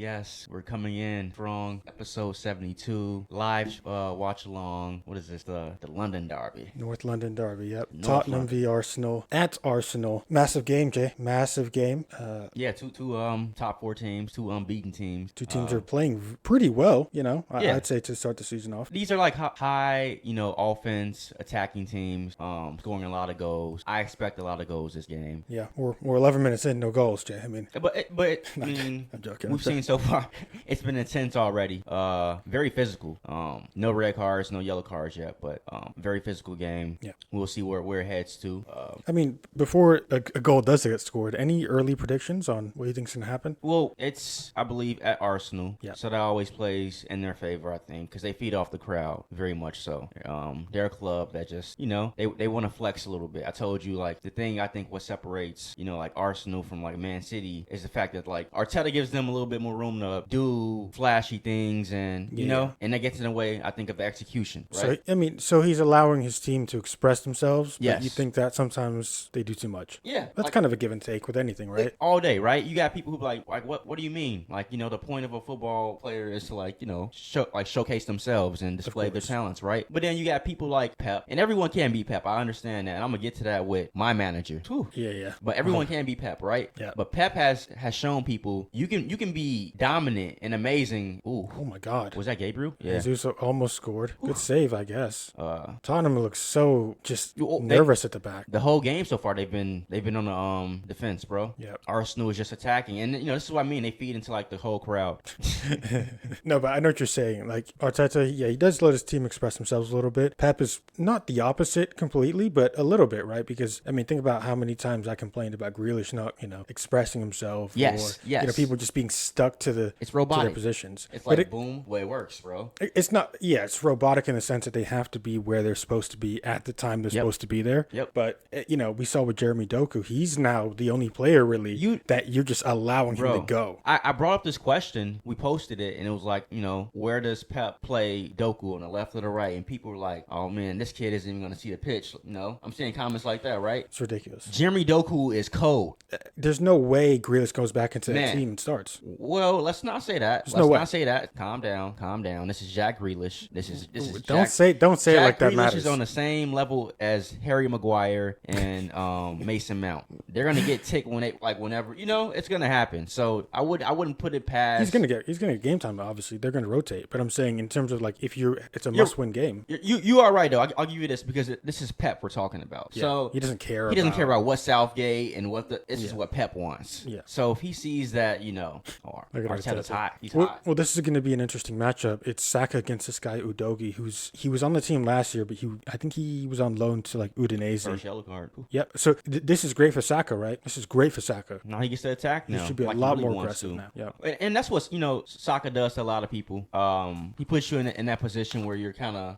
Yes, we're coming in strong. Episode 72. Live watch along. What is this? The London Derby. North London Derby, yep. North Tottenham London. v Arsenal. At Arsenal. Massive game, Jay. Massive game. Yeah, two top four teams, two unbeaten teams. Two teams are playing pretty well, Yeah. I'd say to start the season off. These are like high, offense attacking teams, scoring a lot of goals. I expect a lot of goals this game. Yeah, we're 11 minutes in, no goals, Jay. I mean, But I mean, I'm joking. we've seen so far. It's been intense already. Very physical. No red cards, no yellow cards yet, but very physical game. Yeah. We'll see where it heads to. I mean, before a goal does get scored, any early predictions on what you think's going to happen? Well, it's, I believe, at Arsenal. Yeah. So that always plays in their favor, I think, because they feed off the crowd very much so. They're a club that just, they want to flex a little bit. I told you, like, the thing I think what separates, like, Arsenal from, like, Man City is the fact that, like, Arteta gives them a little bit more room to do flashy things and, and that gets in the way, I think, of execution, right? So he's allowing his team to express themselves, Yes. but you think that sometimes they do too much. Yeah. That's kind of a give and take with anything, right? All day, right? You got people who be like, what do you mean? Like, the point of a football player is to, like, showcase themselves and display their talents, right? But then you got people like Pep, and everyone can be Pep. I understand that, and I'm gonna get to that with my manager. Whew. Yeah. But everyone can be Pep, right? Yeah. But Pep has shown people you can be dominant and amazing. Ooh. Oh my God. Was that Gabriel? Yeah. Jesus almost scored. Good save, I guess. Tottenham looks so just Well, nervous at the back. The whole game so far, they've been on the defense, bro. Yep. Arsenal is just attacking, and this is what I mean. They feed into like the whole crowd. No, but I know what you're saying. Like Arteta, yeah, he does let his team express themselves a little bit. Pep is not the opposite completely, but a little bit, right? Because I mean, think about how many times I complained about Grealish not, expressing himself. Yes, or, yes. People just being stuck to It's to robotic. their positions. It's But like boom, the way it works, bro. it's not. Yeah, it's robotic in the sense that they have to be where they're supposed to be at the time they're supposed to be there. Yep. But we saw with Jeremy Doku, he's now the only player really that you're just allowing him to go. I brought up this question. We posted it, and it was like, where does Pep play Doku, on the left or the right? And people were like, oh man, this kid isn't even going to see the pitch. I'm seeing comments like that, right? It's ridiculous. Jeremy Doku is cold. There's no way Grealish goes back into that team and starts. Well, let's not say that. no way. Not say that. Calm down. This is Jack Grealish. This is Don't say it like Jack that Grealish matters. is on the same level as Harry Maguire and Mason Mount. They're gonna get ticked whenever it's gonna happen. So I wouldn't put it past. He's gonna get game time. Obviously, they're gonna rotate. But I'm saying in terms of like it's a must-win game. You are right though. I'll give you this because this is Pep we're talking about. Yeah, So he doesn't care. He doesn't care about what Southgate and what this is what Pep wants. Yeah. So if he sees that or Look at Arteta's Arteta. hot, he's Well, hot. this is going to be an interesting matchup. It's Saka against this guy Udogie, he was on the team last year, but I think he was on loan to like Udinese. First yellow card. Ooh. Yep. So this is great for Saka, right? This is great for Saka. Now he gets to attack now. He should be a like lot he really more wants aggressive to. now. Yeah. And that's what Saka does to a lot of people. He puts you in that position where you're kind of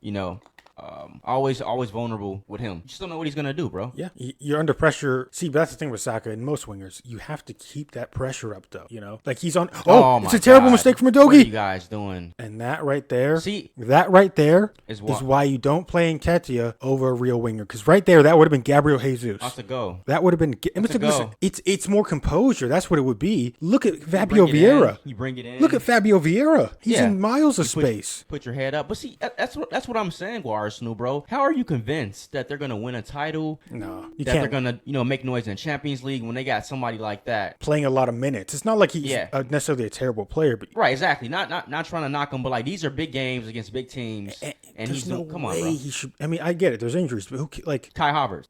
always vulnerable with him. You just don't know what he's gonna do, bro. Yeah, you're under pressure. See, that's the thing with Saka and most wingers. You have to keep that pressure up, though. Like he's on. Oh, it's a terrible mistake from What are Udogie. you guys doing? And that right there, See, that right there is why you don't play Nketiah over a real winger. Because right there, that would have been Gabriel Jesus. Off to go. That would have been. Listen, it's more composure. That's what it would be. Look at Fabio Bring it Vieira. in. You bring it in. Look at Fabio Vieira. He's in miles of You space. Put your head up. But see, that's what I'm saying with Arsenal, bro. How are you convinced that they're gonna win a title? No, you that can't. They're gonna make noise in the Champions League when they got somebody like that Playing a lot of minutes. It's not like he's necessarily a terrible player, but right, exactly. Not trying to knock him, but like these are big games against big teams, and he's no come way on, bro. he should. I mean, I get it. There's injuries, but Kai Havertz.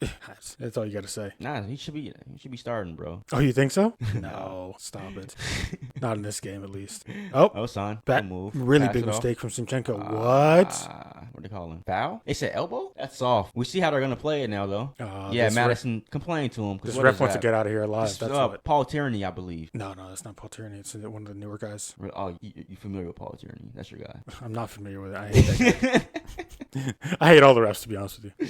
That's all you got to say. Nah, he should be starting, bro. Oh, you think so? No, stop it. Not in this game, at least. Oh, son, that move. really Pass big it off. mistake from Zinchenko. What? What they call him? Foul? They said elbow? That's soft. We see how they're gonna play it now, though. Yeah, Madison complained to him. This ref wants to get out of here alive. That's what. Paul Tierney, I believe. No, that's not Paul Tierney. It's one of the newer guys. Oh, you familiar with Paul Tierney? That's your guy. I'm not familiar with it. I hate that guy. I hate all the refs, to be honest with you.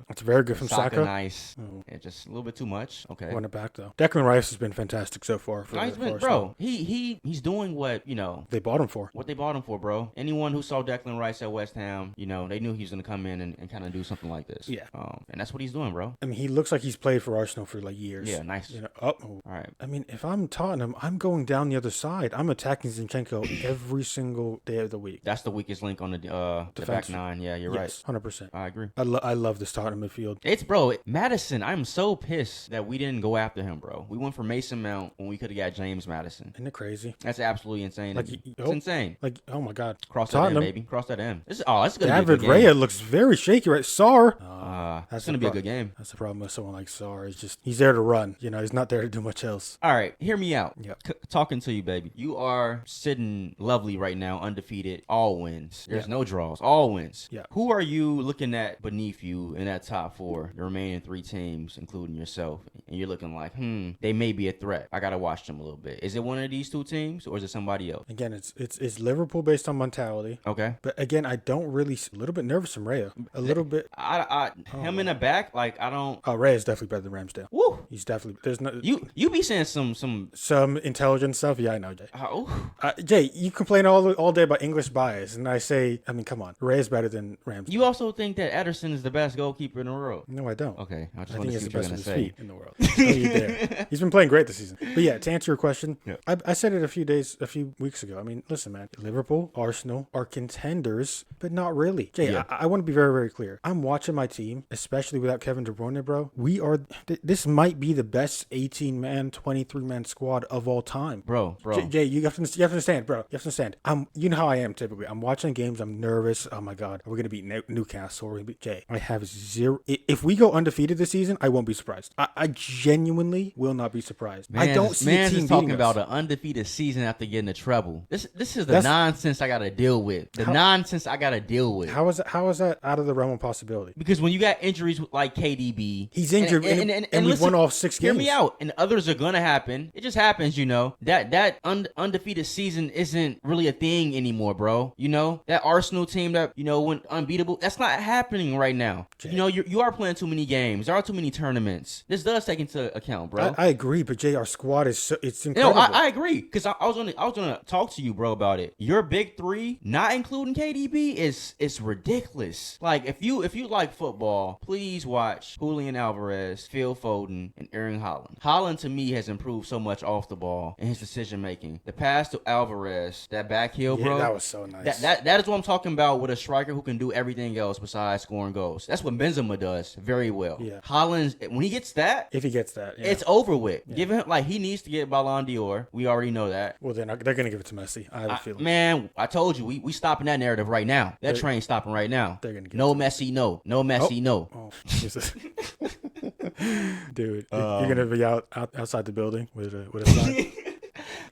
It's very good from Saka. Nice. Yeah, just a little bit too much. Okay. Run it back though. Declan Rice has been fantastic so far. Bro. He's doing what they bought him for. What they bought him for, bro. Anyone who saw Declan Rice at West Ham, they knew he was gonna come in and kind of do something like this. Yeah. And that's what he's doing, bro. I mean, he looks like he's played for Arsenal for like years. Yeah, nice. All right. I mean, if I'm Tottenham, I'm going down the other side. I'm attacking Zinchenko every single day of the week. That's the weakest link on the back nine. Yeah, you're right. 100%. I agree. I love this Tottenham midfield. Madison, I'm so pissed that we didn't go after him, bro. We went for Mason Mount when we could have got James Madison. Isn't it crazy? That's absolutely insane. It's insane. Oh my God. Cross that in, baby. Cross that in. That's going to be a David good game. Raya looks very shaky, right? Sarr. That's going to be a good game. That's the problem with someone like Sarr. It's just, he's there to run. He's not there to do much else. All right, hear me out. Yeah. Talking to you, baby. You are sitting lovely right now, undefeated, all wins. There's no draws, all wins. Yeah. Who are you looking at beneath you in that top four, the remaining three teams, including yourself? And you're looking like, they may be a threat. I got to watch them a little bit. Is it one of these two teams or is it somebody else? Again, it's Liverpool based on mentality. Okay. But again, I don't really, a little bit nervous from Raya. A little bit. Him in the back, like, I don't. Oh, Raya is definitely better than Ramsdale. Woo. He's definitely, there's no. You be saying some intelligent stuff. Yeah, I know, Jay. Oh. Jay, you complain all day about English bias, and I say, I mean, come on, Ray is better than Ramsdale. You also think that Ederson is the best goalkeeper in the world? No, I don't. Okay, I think he's the best with his say. feet in the world. He's been playing great this season. But yeah, to answer your question, I said it a few weeks ago. I mean, listen, man, Liverpool, Arsenal are contenders, but not really. Jay, I want to be very, very clear. I'm watching my team, especially without Kevin De Bruyne, bro. This might be the best 18-man, 23-man squad of all time. Bro. Jay, you have to understand, bro. You have to understand. You know how I am typically. I'm watching games. I'm nervous. Oh my God, are we gonna beat Newcastle? Or Jay, I have zero. If we go undefeated this season, I won't be surprised. I genuinely will not be surprised. I don't see a team talking beating about us. an undefeated season after getting the treble. This is the nonsense I gotta deal with. How is that out of the realm of possibility? Because when you got injuries like KDB, he's injured, and we've won off 6 games. Hear me out, and others are gonna happen. It just happens, That undefeated season isn't really a thing anymore, bro. That Arsenal team that went unbeatable. That's not happening right now. Jay. You are playing too many games. There are too many tournaments. This does take into account, bro. I agree, but Jay, our squad it's incredible. I agree because I was gonna talk to you, bro, about it. Your big three, not including KDB, is ridiculous. Like if you like football, please watch Julian Alvarez, Phil Foden, and Erling Haaland. Haaland to me has improved so much off the ball in his decision making. The pass to Alvarez, that back heel, bro. That was so nice. That is what I'm talking about with a striker who can do everything else besides scoring goals. That's what Benzema does very well. Yeah. Haaland, when he gets that, if he gets that, it's over with. Yeah. Give him he needs to get Ballon d'Or. We already know that. Well, they're gonna give it to Messi. I have a feeling. Man, I told you we stopping that narrative right now. That train's stopping right now. They're gonna give no Messi, no Messi, no. Oh, Jesus. Dude, you're gonna be outside the building with a sign.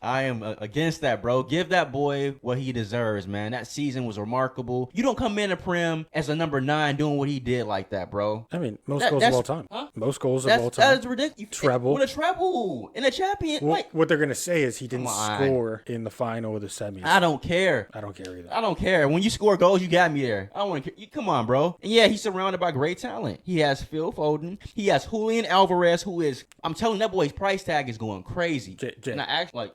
I am against that, bro. Give that boy what he deserves, man. That season was remarkable. You don't come in a Prim as a number 9 doing what he did like that, bro. I mean, most goals of all time. Huh? Most goals of all time. That's ridiculous. Treble. With a treble. In a champion. What they're going to say is he didn't score in the final or the semis. I don't care. I don't care either. I don't care. When you score goals, you got me there. I don't want to. Come on, bro. And yeah, he's surrounded by great talent. He has Phil Foden. He has Julian Alvarez, who is, I'm telling that boy's price tag is going crazy.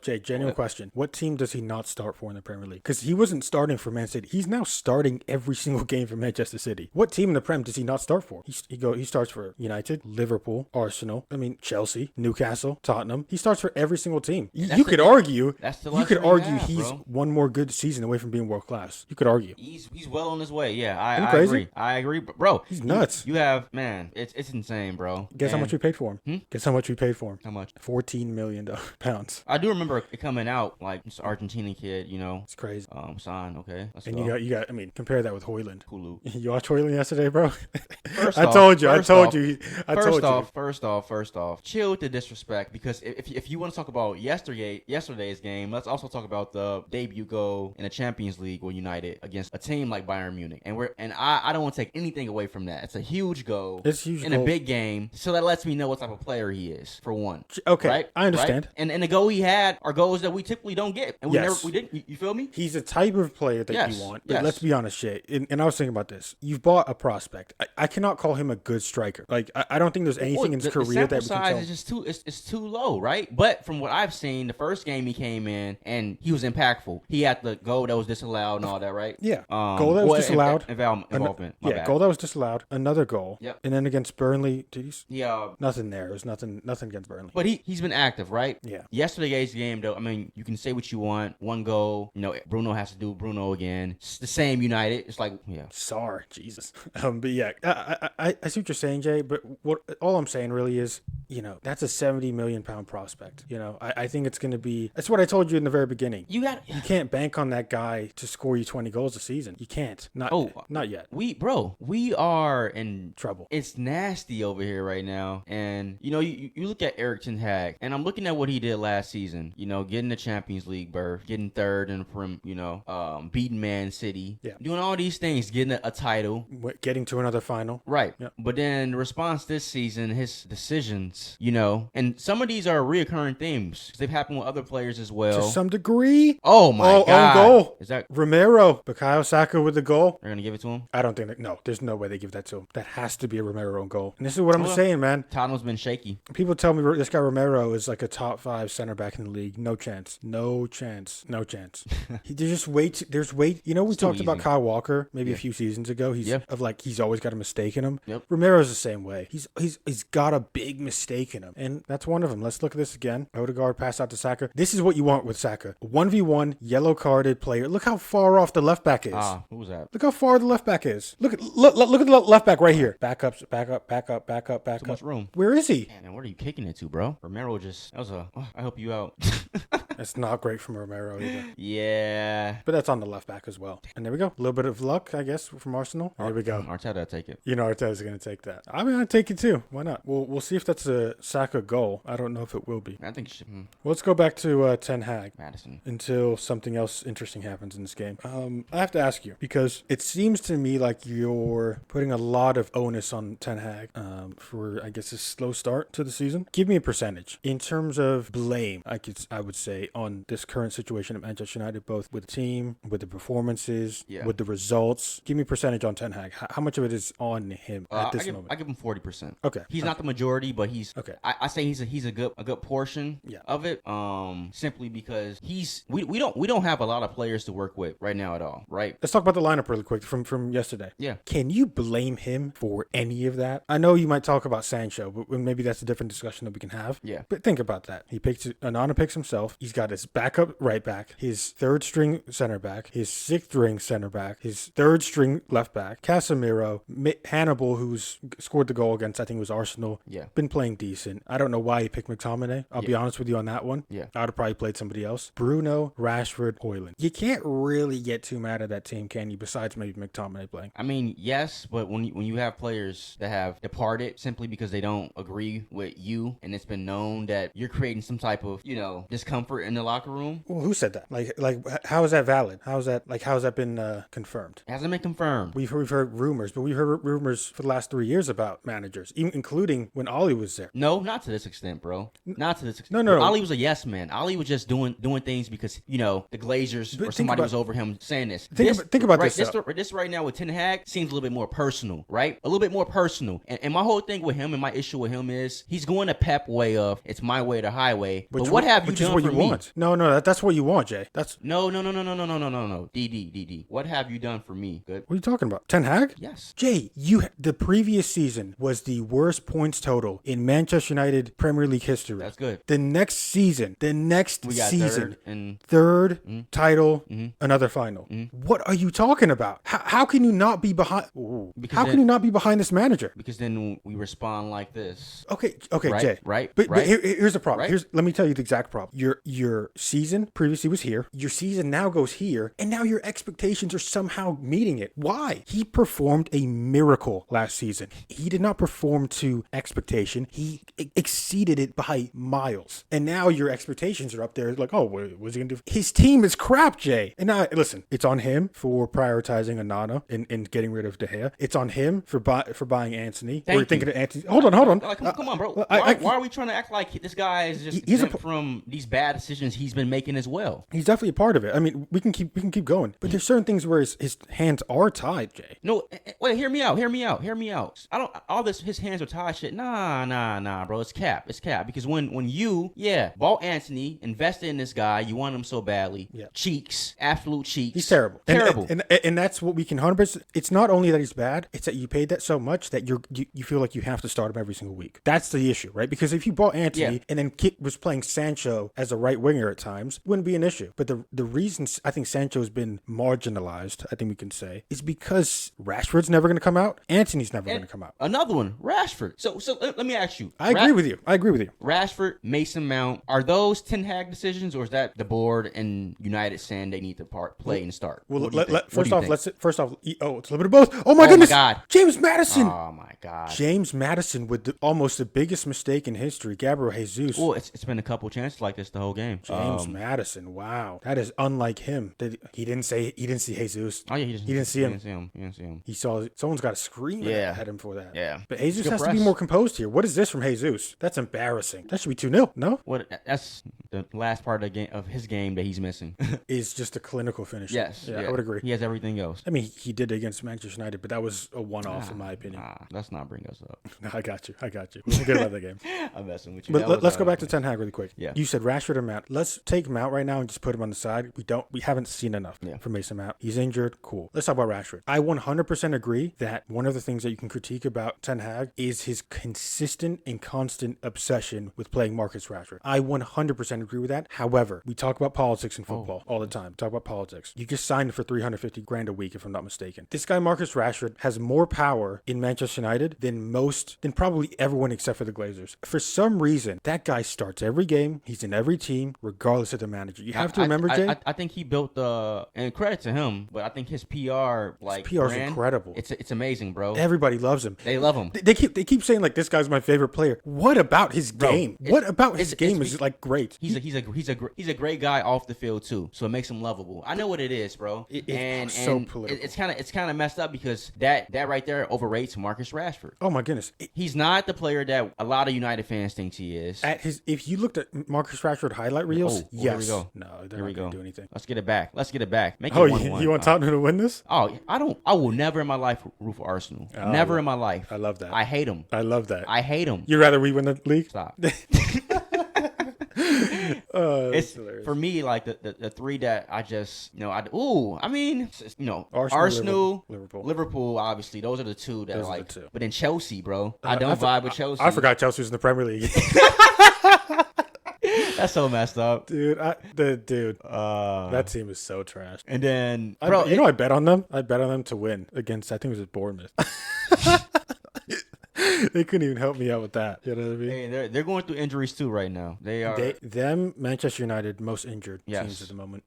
Jay, genuine question. What team does he not start for in the Premier League? Because he wasn't starting for Man City. He's now starting every single game for Manchester City. What team in the Prem does he not start for? He starts for United, Liverpool, Arsenal, Chelsea, Newcastle, Tottenham. He starts for every single team. You could argue he's one more good season away from being world class. You could argue. He's well on his way. Yeah, I agree. Bro, he's nuts. You have, man, it's insane, bro. Guess how much we paid for him? Guess how much we paid for him? How much? $14 million pounds. I do remember it coming out, like, this Argentinian kid, It's crazy. Son, okay. And you got, compare that with Hoyland. Hulu. You watched Hoyland yesterday, bro? I told you. First off, chill with the disrespect, because if you want to talk about yesterday's game, let's also talk about the debut goal in the Champions League with United against a team like Bayern Munich. And I don't want to take anything away from that. It's a huge goal. It's a huge in goal. a big game. So that lets me know what type of player he is, for one. Okay, right? I understand. Right? And the goal he had, our goals that we typically don't get, and we didn't. You feel me? He's a type of player that you want. But let's be honest, Jay. And I was thinking about this. You've bought a prospect. I cannot call him a good striker. Like I don't think there's anything in his career that we can tell. Is just too. It's too low, right? But from what I've seen, the first game he came in and he was impactful. He had the goal that was disallowed and all that, right? Yeah. Goal that was disallowed. Involvement. Goal that was disallowed. Another goal. Yep. And then against Burnley, Yeah. Nothing there. It was nothing against Burnley. But he's been active, right? Yeah. Yesterday's game, though, I mean, you can say what you want. One goal. Bruno has to do Bruno again. It's the same United. It's like, yeah. Sorry, Jesus. But yeah, I see what you're saying, Jay. But all I'm saying really is, that's a 70 million pound prospect. I think it's going to be. That's what I told you in the very beginning. You can't bank on that guy to score you 20 goals a season. You can't. Not yet. We are in trouble. It's nasty over here right now. And you look at Erik ten Hag, and I'm looking at what he did last season. Getting the Champions League berth, getting third in beating Man City, doing all these things, getting a title, getting to another final. Right. Yep. But then the response this season, his decisions, and some of these are reoccurring themes. They've happened with other players as well. To some degree. Oh my God. Own goal. Is that Romero? Bukayo Saka with the goal. They're going to give it to him? I don't think no, there's no way they give that to him. That has to be a Romero own goal. And this is what I'm saying, man. Tottenham's been shaky. People tell me this guy Romero is like a top 5 center back in the league. No chance. There's we talked about Kyle Walker maybe a few seasons ago. He's always got a mistake in him. Yep. Romero's the same way. He's got a big mistake in him. And that's one of them. Let's look at this again. Odegaard pass out to Saka. This is what you want with Saka. 1v1 yellow carded player. Look how far off the left back is. Who was that? Look how far the left back is. Look at the left back right here. Back up. Too much room. Where is he? Man, where are you kicking it to, bro? Romero I help you out. It's not great from Romero either. Yeah. But that's on the left back as well. And there we go. A little bit of luck, I guess, from Arsenal. There we go. Arteta, take it. Arteta's going to take that. I mean, I'd take it too. Why not? We'll see if that's a Saka goal. I don't know if it will be. I think it should. Well, let's go back to Ten Hag. Madison. Until something else interesting happens in this game. I have to ask you, because it seems to me like you're putting a lot of onus on Ten Hag for, I guess, a slow start to the season. Give me a percentage. In terms of blame, I would say, on this current situation at Manchester United, both with the team, with the performances, with the results. Give me a percentage on Ten Hag. How much of it is on him at this moment? I give him 40%. Okay. He's not the majority, but he's okay. I say he's a good portion of it. Simply because we don't have a lot of players to work with right now at all, right? Let's talk about the lineup really quick from yesterday. Yeah. Can you blame him for any of that? I know you might talk about Sancho, but maybe that's a different discussion that we can have. Yeah. But think about that. Anana picks himself. He's got his backup right back, his third string center back, his sixth string center back, his third string left back, Casemiro, Hannibal, who's scored the goal against, I think it was Arsenal. Yeah. Been playing decent. I don't know why he picked McTominay. I'll be honest with you on that one. Yeah. I would have probably played somebody else. Bruno, Rashford, Højlund. You can't really get too mad at that team, can you? Besides maybe McTominay playing. I mean, yes, but when you have players that have departed simply because they don't agree with you, and it's been known that you're creating some type of discomfort in the locker room. Well, who said that? Like how is that valid? How has that been confirmed? It hasn't been confirmed. We've heard rumors, but we've heard rumors for the last 3 years about managers, including when Ollie was there. No, not to this extent, bro. Not to this extent. No. Ollie was a yes man. Ollie was just doing things because the Glazers or somebody was over him saying this. Think about this. This right now with Ten Hag seems a little bit more personal, right? A little bit more personal. And my whole thing with him and my issue with him is he's going the Pep way of it's my way or the highway. But what have you done for me? No, that's what you want, Jay. That's no. DD. What have you done for me? Good. What are you talking about? Ten Hag? Yes. Jay, the previous season was the worst points total in Manchester United Premier League history. That's good. The next season, third title, another final. What are you talking about? How can you not be behind? How can you not be behind this manager? Because then we respond like this. Okay, right, Jay. Right. But here's the problem. Right? Let me tell you the exact problem. Your season previously was here. Your season now goes here, and now your expectations are somehow meeting it. Why? He performed a miracle last season. He did not perform to expectation. He exceeded it by miles. And now your expectations are up there. Like, oh, what's he gonna do? His team is crap, Jay. And now, listen, it's on him for prioritizing Onana and getting rid of De Gea. It's on him for buying Anthony. Thank you. Thinking of Anthony. Hold on. Like, come on, bro. Why are we trying to act like this guy is just exempt from these bad decisions? decisions he's been making as well. He's definitely a part of it. I mean, we can keep going, but there's certain things where his hands are tied, Jay. No, wait, hear me out. I don't all this his hands are tied shit. Nah, bro. It's cap. Because when you bought Anthony, invested in this guy, you want him so badly. Yeah. Cheeks, absolute cheeks. He's terrible. Terrible. And that's what we can 100%. It's not only that he's bad, it's that you paid that so much that you feel like you have to start him every single week. That's the issue, right? Because if you bought Anthony and then Kit was playing Sancho as a right winger at times, wouldn't be an issue. But the reason I think Sancho has been marginalized, I think we can say, is because Rashford's never going to come out. Anthony's never going to come out. Another one, Rashford. So let me ask you. I agree with you. Rashford, Mason Mount, are those Ten Hag decisions, or is that the board and United saying they need to play and start? Well, first off, it's a little bit of both. Oh my goodness! My God. James Maddison. Oh my God! James Maddison with almost the biggest mistake in history. Gabriel Jesus. Well, it's been a couple chances like this the whole game. James Maddison. Wow, that is unlike him. He didn't see Jesus. Oh yeah, he didn't see him. He didn't see him. He saw someone's got to scream at him for that. Yeah, but Jesus has to be more composed here. What is this from Jesus? That's embarrassing. That should be 2-0. No. What? That's the last part of the game of his game that he's missing. Is just a clinical finish. Yes, yeah, I would agree. He has everything else. I mean, he did it against Manchester United, but that was a one-off in my opinion. Let's not bring us up. No, I got you. We feel good about that game. I'm messing with you. But let's go back to Ten Hag really quick. Yeah. You said Rashford and Mount. Let's take Mount right now and just put him on the side. We haven't seen enough from Mason Mount. He's injured. Cool. Let's talk about Rashford. I 100% agree that one of the things that you can critique about Ten Hag is his consistent and constant obsession with playing Marcus Rashford. I 100% agree with that. However, we talk about politics in football all the time. Talk about politics. You just signed for $350,000 a week, if I'm not mistaken. This guy Marcus Rashford has more power in Manchester United than probably everyone except for the Glazers. For some reason, that guy starts every game. He's in every team, regardless of the manager. You have to remember, Jay. I think he built and credit to him, but I think his PR, his PR is incredible. It's amazing, bro. Everybody loves him. They love him. They keep saying like this guy's my favorite player. What about his game? What about his game is like great? He's a great guy off the field too, so it makes him lovable. I know what it is, bro. It's so political. It's kind of messed up because that right there overrates Marcus Rashford. Oh my goodness, he's not the player that a lot of United fans think he is. If you looked at Marcus Rashford highlight reels, yes. Here we go. No, they're not going to do anything. Let's get it back. Make it 1-1. You want Tottenham to win this? Oh, I will never in my life root for Arsenal. Never in my life. I love that. I hate them. I love that. I hate them. You'd rather we win the league? Stop. It's for me like the three that I just Arsenal, Liverpool, obviously those are the two that I like. But then Chelsea, bro, I don't vibe with Chelsea. I forgot Chelsea was in the Premier League. That's so messed up, dude. That team is so trash. And then, bro, I bet on them. I bet on them to win against. I think it was Bournemouth. They couldn't even help me out with that. You know what I mean? Hey, they're going through injuries too right now. They are Manchester United most injured teams at the moment.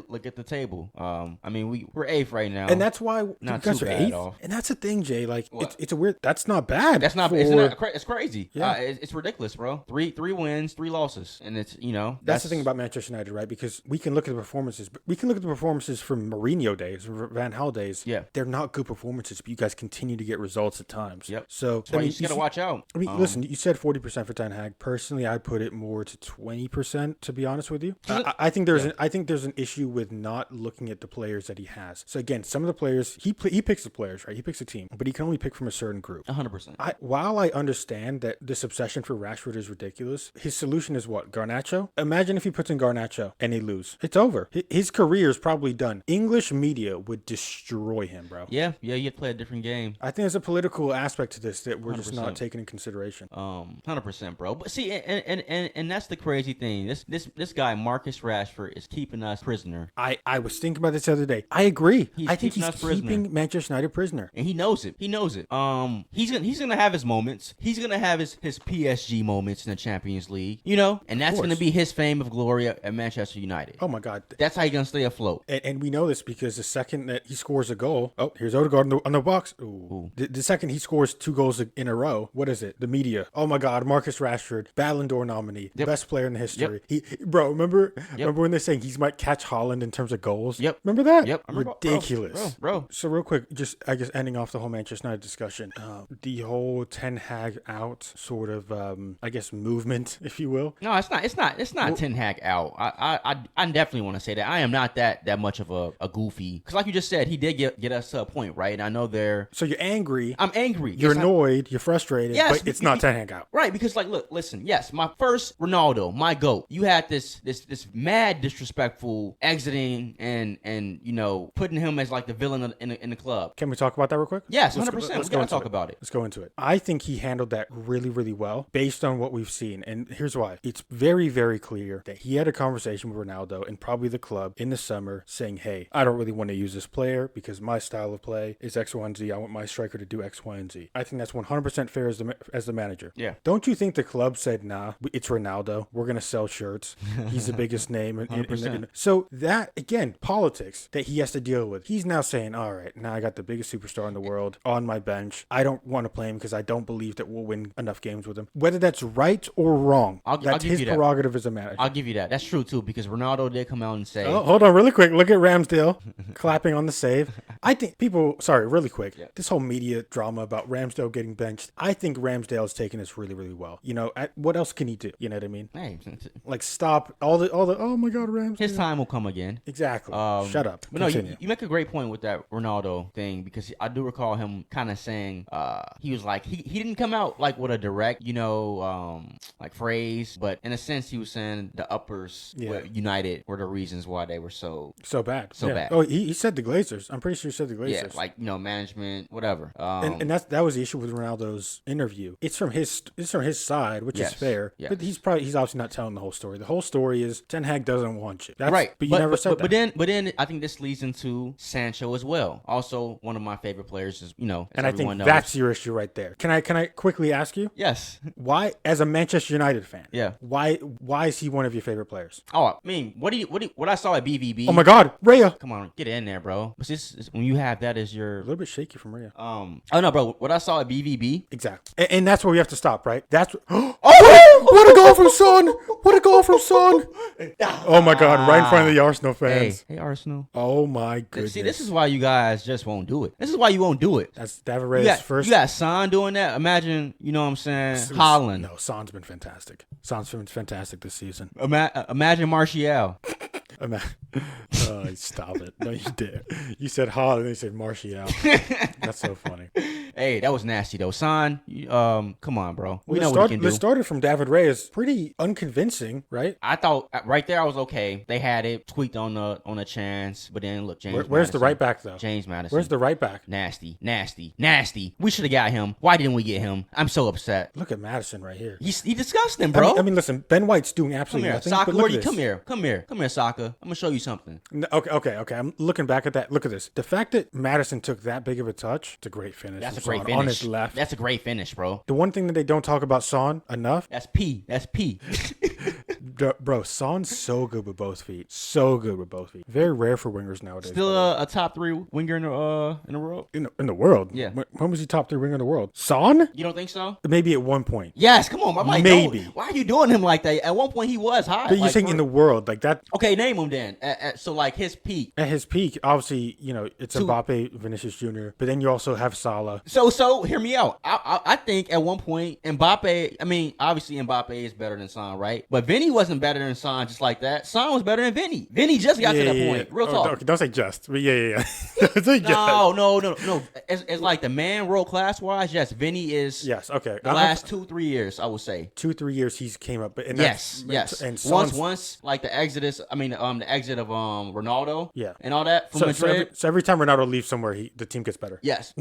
Look at the table. I mean we're 8th right now, and that's why not you guys too are bad 8th. off. And that's the thing, Jay. Like it's a weird. That's not bad. That's not. It's crazy. Yeah. It's ridiculous, bro. Three wins, 3 losses, and it's that's the thing about Manchester United, right? Because we can look at the performances, but we can look at the performances from Mourinho days, Van Gaal days. Yeah, they're not good performances, but you guys continue to get results at times. Yep. So you just gotta watch out. I mean, listen, you said 40% for Ten Hag. Personally, I'd put it more to 20%. To be honest with you, I think there's an issue with not looking at the players that he has. So again, some of the players he picks the players, right? He picks a team, but he can only pick from a certain group. 100%. While I understand that this obsession for Rashford is ridiculous, his solution is what? Garnacho? Imagine if he puts in Garnacho and they lose. It's over. His career is probably done. English media would destroy him, bro. Yeah, you have to play a different game. I think there's a political aspect to this that we're 100%. just not taking in consideration. 100%, bro. But see, and that's the crazy thing. This guy Marcus Rashford is keeping us prisoner. I was thinking about this the other day. I agree. I think he's keeping Manchester United prisoner, and he knows it. He's gonna have his moments. He's gonna have his PSG moments in the Champions League. And that's gonna be his fame of glory at Manchester United. Oh my God, that's how he's gonna stay afloat. And we know this because the second that he scores a goal, here's Odegaard on the box. Ooh. The second he scores 2 goals in a row. What is it? The media. Oh my God, Marcus Rashford, Ballon d'Or nominee, best player in history. Bro, remember when they're saying he might catch Haaland in terms of goals? Yep. Remember that? Yep. Ridiculous. Bro. So real quick, just I guess ending off the whole Manchester United discussion, the whole Ten Hag out sort of I guess movement, if you will. No, it's not Ten Hag out. I definitely want to say that I am not that much of a goofy, because like you just said, he did get us to a point, right? And I know So you're angry. I'm angry. You're annoyed. You're frustrated. Yes, but it's not Ten Hag out. Right, because like, look, listen. Yes, my first Ronaldo, my GOAT. You had this mad disrespectful exiting and putting him as like the villain in the club. Can we talk about that real quick? Yes, 100%. Let's go talk about it. Let's go into it. I think he handled that really, really well based on what we've seen. And here's why. It's very, very clear that he had a conversation with Ronaldo and probably the club in the summer saying, hey, I don't really want to use this player because my style of play is X, Y, and Z. I want my striker to do X, Y, and Z. I think that's 100% fair as the manager. Yeah. Don't you think the club said, nah, it's Ronaldo. We're going to sell shirts. He's the biggest name. So that, again, politics that he has to deal with. He's now saying, all right, now I got the biggest superstar in the world on my bench. I don't want to play him because I don't believe that we'll win enough games with him. Whether that's right or wrong, that's his prerogative as a manager. I'll give you that. That's true, too, because Ronaldo did come out and say... Oh, hold on really quick. Look at Ramsdale clapping on the save. I think really quick, this whole media drama about Ramsdale getting benched, I think Ramsdale's taking this really, really well. What else can he do? You know what I mean? Hey. Like, stop all the oh my God, Ramsdale. His time will come again. Exactly. Shut up. But no, you make a great point with that Ronaldo thing, because I do recall him kind of saying he was like, he didn't come out like with a direct, like phrase, but in a sense he was saying the uppers United were the reasons why they were so bad. Oh, he said the Glazers. I'm pretty sure he said the Glazers. Yeah, like management, whatever. And that was the issue with Ronaldo's interview. It's from his side, which is fair. Yes. But he's obviously not telling the whole story. The whole story is Ten Hag doesn't want you. That's right. But you never said that. But then I think this leads into Sancho as well. Also, one of my favorite players is, and I think that's your issue right there. Can I quickly ask you? Yes. Why, as a Manchester United fan? Yeah. Why is he one of your favorite players? Oh, I mean, what I saw at BVB. Oh my God, Raya. Come on, get in there, bro. But this when you have that as your a little bit shaky from Raya. Oh no, bro. What I saw at BVB. Exactly. And that's where we have to stop, right? That's what a goal from Son! What a goal from Son! Oh my God, right in front of the Arsenal fans. Hey, Arsenal. Oh my goodness. See, this is why you guys just won't do it. This is why you won't do it. That's David Raya's first. You got Son doing that. Imagine, you know what I'm saying? Haaland. No, Son's been fantastic. Son's been fantastic this season. Imagine Martial. Stop it. No, you did. You said Haaland and you said Martial. That's so funny. Hey, that was nasty though. Son, come on, bro. We know what he can do. It started from David Raya. Pretty unconvincing, right? I thought right there I was okay. They had it tweaked on a chance, but then look, James. Where's the right back though? James Madison. Where's the right back? Nasty. We should have got him. Why didn't we get him? I'm so upset. Look at Madison right here. He disgusting, bro. I mean, listen. Ben White's doing absolutely nothing. Saka, come here, Saka. I'm gonna show you something. Okay. I'm looking back at that. Look at this. The fact that Madison took that big of a touch, it's a great finish. That's a great finish on his left. That's a great finish, bro. The one thing that they don't talk about Son enough. That's P. Bro, Son's so good with both feet. Very rare for wingers nowadays. Still a top 3 winger in the world. In the world. Yeah. When was he top 3 winger in the world? Son? You don't think so? Maybe at one point. Yes. Come on. I'm like, maybe. Why are you doing him like that? At one point he was high. But you're saying in the world like that. Okay, name him then. So like his peak. At his peak, obviously, it's Mbappe, Vinicius Jr. But then you also have Salah. So hear me out. I think at one point Mbappe. I mean, obviously Mbappe is better than Son, right? But Vinny wasn't better than Son just like that. Son was better than Vinny. Vinny just got to that point. Real talk. Okay, don't say just. But yeah. Don't say just. No. It's like the man world class wise. Yes, Vinny is. Yes. Okay. The last 2-3 years, I would say. 2-3 years he's came up. And yes. And once like the exodus. I mean, the exit of Ronaldo. Yeah. And all that from Madrid. So every time Ronaldo leaves somewhere, the team gets better. Yes.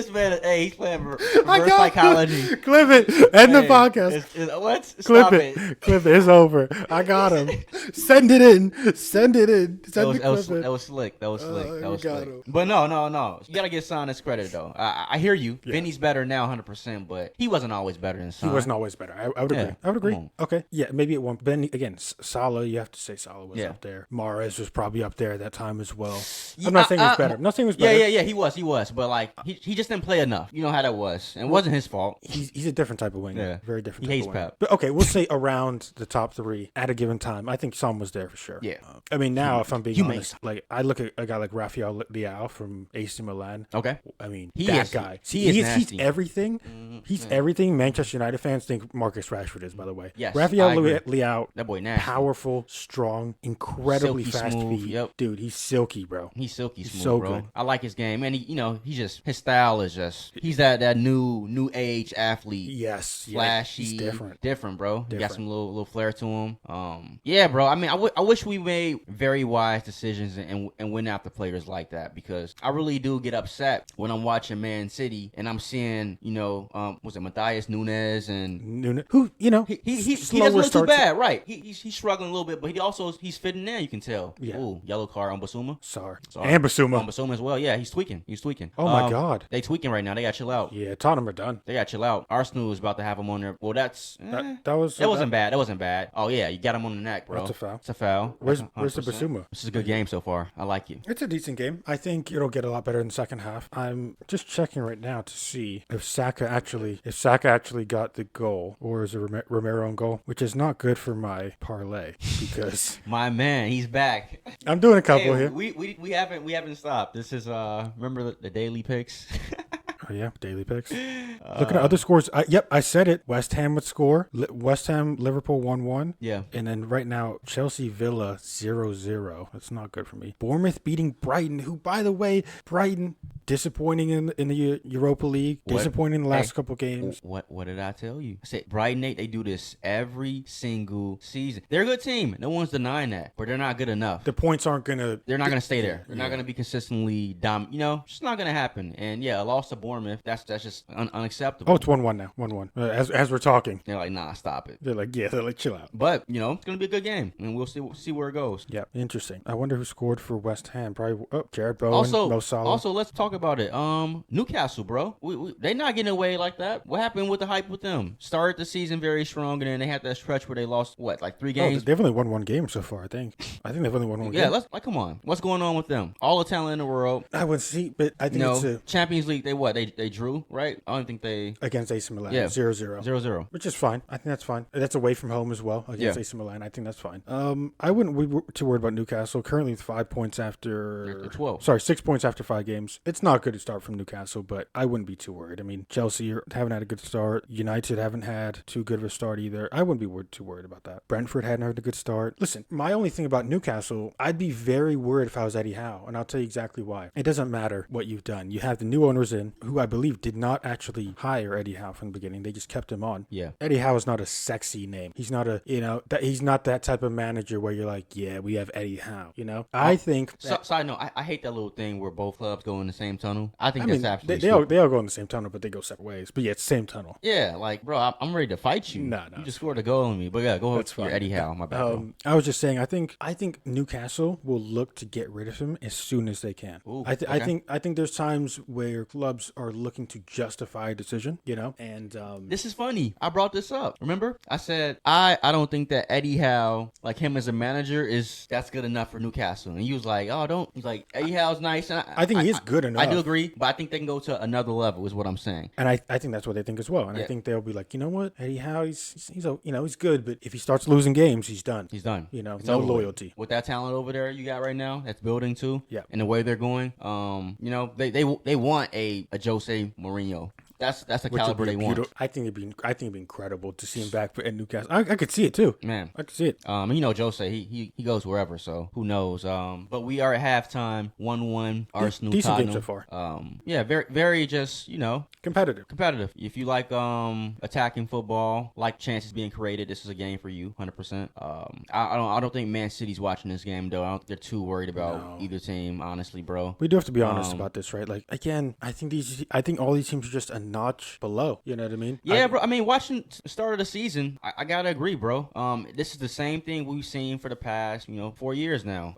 This man, hey, he's playing I reverse got psychology. Clip it. End the podcast. What? Clip Stop it. Clip it. It's over. I got him. Send it in. Send it in. That Send was, the that, was, clip in. that was slick. That was slick. You That was got slick. him. But no. You gotta give Son his credit though. I hear you. Yeah. Vinny's better now, 100%, but he wasn't always better than Son. He wasn't always better. I would agree. Yeah, I would agree. come on. Okay. Yeah, maybe at one. Then again, Salah, you have to say Salah was Yeah. up there. Mahrez was probably up there at that time as well. Yeah, I'm not saying he was better. I'm not saying he was better. Yeah. He was. But like, he just didn't play enough. You know how that was. And it wasn't his fault. He's a different type of winger. Yeah. Very different He type hates of winger. Pep. But okay, we'll say around the top three at a given time. I think Son was there for sure. Yeah. I mean, now, if I'm being You may honest, like I look at a guy like Rafael Leao from AC Milan. Okay. I mean, He that is- guy. he is he's nasty. everything. He's everything Manchester United fans think Marcus Rashford is, by the way. Yes, Rafael I agree. Leao, That boy nasty. powerful, strong, incredibly Silky fast smooth, feet. yep. Dude, he's silky, bro. He's silky smooth, so bro. good. I like his game, and he's just his style is just he's that new age athlete. Yes. Flashy, Yeah, he's different. bro. He got Different. some little flair to him. Yeah, bro. I mean, I wish we made very wise decisions and went after players like that, because I really do get upset when I'm watching Man City and I'm seeing, was it Matthias Nunes and Who, he doesn't look too starts- bad, right? He's struggling a little bit, but he's fitting in. You can tell. Yeah. Ooh, yellow card on Basuma. Sorry. Sorry. And Basuma. Basuma as well. Yeah, he's tweaking. Oh, my God. They tweaking right now. They got to chill out. Yeah, Tottenham are done. They got to chill out. Arsenal is about to have him on there. Well, that's That was. that wasn't bad. That wasn't bad. Oh yeah, you got him on the neck, bro. That's a foul. It's a foul. Where's That's the 100%. Basuma? This is a good game so far. I like you. It's a decent game. I think it'll get a lot better in the second half. I'm just checking right now to see if Saka actually got the goal, or is it Romero on goal, which is not good for my parlay because My man, he's back. I'm doing a couple Hey, here. we haven't stopped. This is remember the daily picks. Oh yeah, daily picks. Looking at other scores. Yep, I said it. West Ham would score. West Ham, Liverpool 1-1. Yeah. And then right now, Chelsea Villa 0-0. That's not good for me. Bournemouth beating Brighton, who, by the way, Brighton disappointing in the Europa League. What? Disappointing in the last Hey, couple games. What did I tell you? I said Brighton, they do this every single season. They're a good team. No one's denying that, but they're not good enough. The points aren't gonna. They're not going to stay there. They're not going to be consistently just not going to happen. And yeah, a loss to Bournemouth, that's just unacceptable. Oh, it's 1-1 now. 1-1. As we're talking, They're like, nah, stop it. they're like, chill out. But it's going to be a good game, and we'll see where it goes. Yeah, interesting. I wonder who scored for West Ham. Probably Jared Bowen, Mo Salah. Also, let's talk about it. Newcastle, bro, they not getting away like that. What happened with the hype with them? Started the season very strong, and then they had that stretch where they lost like 3 games. They've only won one game so far. I think they've only won one Yeah, game. come on. What's going on with them? All the talent in the world. I would see, but I think it's Champions League. They drew, right? I don't think they against AC Milan. Yeah. 0-0. 0-0. Which is fine. I think that's fine. That's away from home as well against Yeah. AC Milan. I think that's fine. I wouldn't be too worried about Newcastle. Currently with 5 points after They're 12. Sorry, 6 points after 5 games. It's not good to start from Newcastle, but I wouldn't be too worried. I mean, Chelsea haven't had a good start. United haven't had too good of a start either. I wouldn't be too worried about that. Brentford hadn't had a good start. Listen, my only thing about Newcastle, I'd be very worried if I was Eddie Howe, and I'll tell you exactly why. It doesn't matter what you've done. You have the new owners in, who I believe did not actually hire Eddie Howe from the beginning. They just kept him on. Yeah. Eddie Howe is not a sexy name. He's not he's not that type of manager where you're like, yeah, we have Eddie Howe. I think. Side note, I hate that little thing where both clubs go in the same tunnel. I think I that's mean, absolutely they all stupid. go in the same tunnel, but they go separate ways. But yeah, it's the same tunnel. Yeah, like, bro, I'm ready to fight you. No, You just scored a goal on me. But yeah, go ahead. That's fine. Eddie Howe, my bad, bro. I was just saying, I think Newcastle will look to get rid of him as soon as they can. Ooh, I okay. think there's times where clubs are looking to justify a decision, and This is funny. I brought this up. Remember? I said I don't think that Eddie Howe, like him as a manager, that's good enough for Newcastle. And he was like, oh, don't. He's like, Eddie Howe's nice. And I think he is good enough. I do agree, but I think they can go to another level. Is what I'm saying. And I think that's what they think as well. And I Yeah. think they'll be like, you know what, Eddie Howe, he's good, but if he starts losing games, he's done. He's done. It's no no loyalty. With that talent over there you got right now, that's building too. Yeah. And the way they're going, they want a Jose Mourinho. That's the Which would caliber be they want. I think it'd be incredible to see him back in Newcastle. I could see it too. Man, I could see it. you know, Jose, he goes wherever, so who knows? But we are at halftime, 1-1, Arsenal, Decent Tottenham. game so far. Yeah, very just, you know, Competitive. If you like attacking football, like chances being created, this is a game for you, 100%. I don't think Man City's watching this game though. I don't think they're too worried about either team, honestly, bro. We do have to be honest about this, right? Like again, I think all these teams are just a notch below. You know what I mean? Yeah, bro. I mean, watching the start of the season, I gotta agree, bro. This is the same thing we've seen for the past, 4 years now.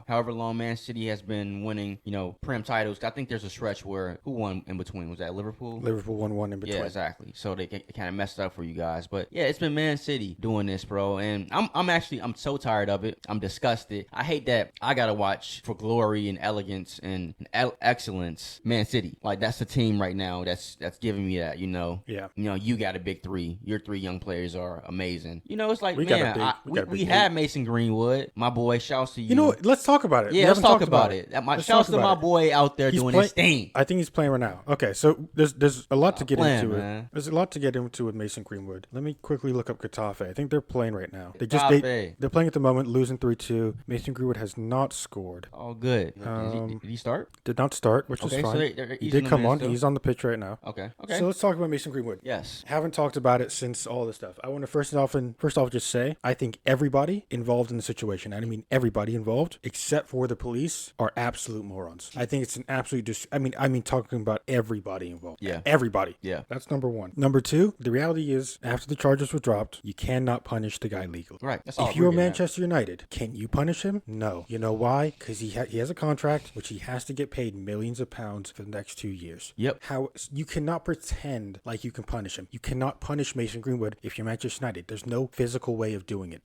However long Man City has been winning, Prem titles. I think there's a stretch where who won in between? Was that Liverpool? Liverpool won one in between. Yeah, exactly. So they kind of messed up for you guys, but yeah, it's been Man City doing this, bro. And I'm so tired of it. I'm disgusted. I hate that I gotta watch for glory and elegance and excellence. Man City, like that's the team right now that's giving me that. Yeah. You got a big three. Your three young players are amazing. It's like we had Mason Greenwood, my boy. Shouts to you. You know what? Let's talk about it. Yeah, let's talk about it. Shouts to my boy out there doing his thing. I think he's playing right now. Okay, so there's a lot to get into. Man. There's a lot to get into with Mason Greenwood. Let me quickly look up Getafe. I think they're playing right now. They're playing at the moment, losing 3-2. Mason Greenwood has not scored. Oh, good. Did he start? Did not start, which is fine. So he did come on. Still? He's on the pitch right now. Okay. So let's talk about Mason Greenwood. Yes. Haven't talked about it since all this stuff. I want to first off just say I think everybody involved in the situation, I mean everybody involved except for the police, are absolute morons. I think it's an absolute I mean talking about everybody involved. Yeah. Everybody. Yeah. That's number one. Number two, the reality is after the charges were dropped, you cannot punish the guy legally. Right. If you're Manchester United, can you punish him? No. You know why? Because he has a contract which he has to get paid millions of pounds for the next 2 years. Yep. How you cannot pretend like you can punish him. You cannot punish Mason Greenwood if you're Manchester United. There's no physical way of doing it.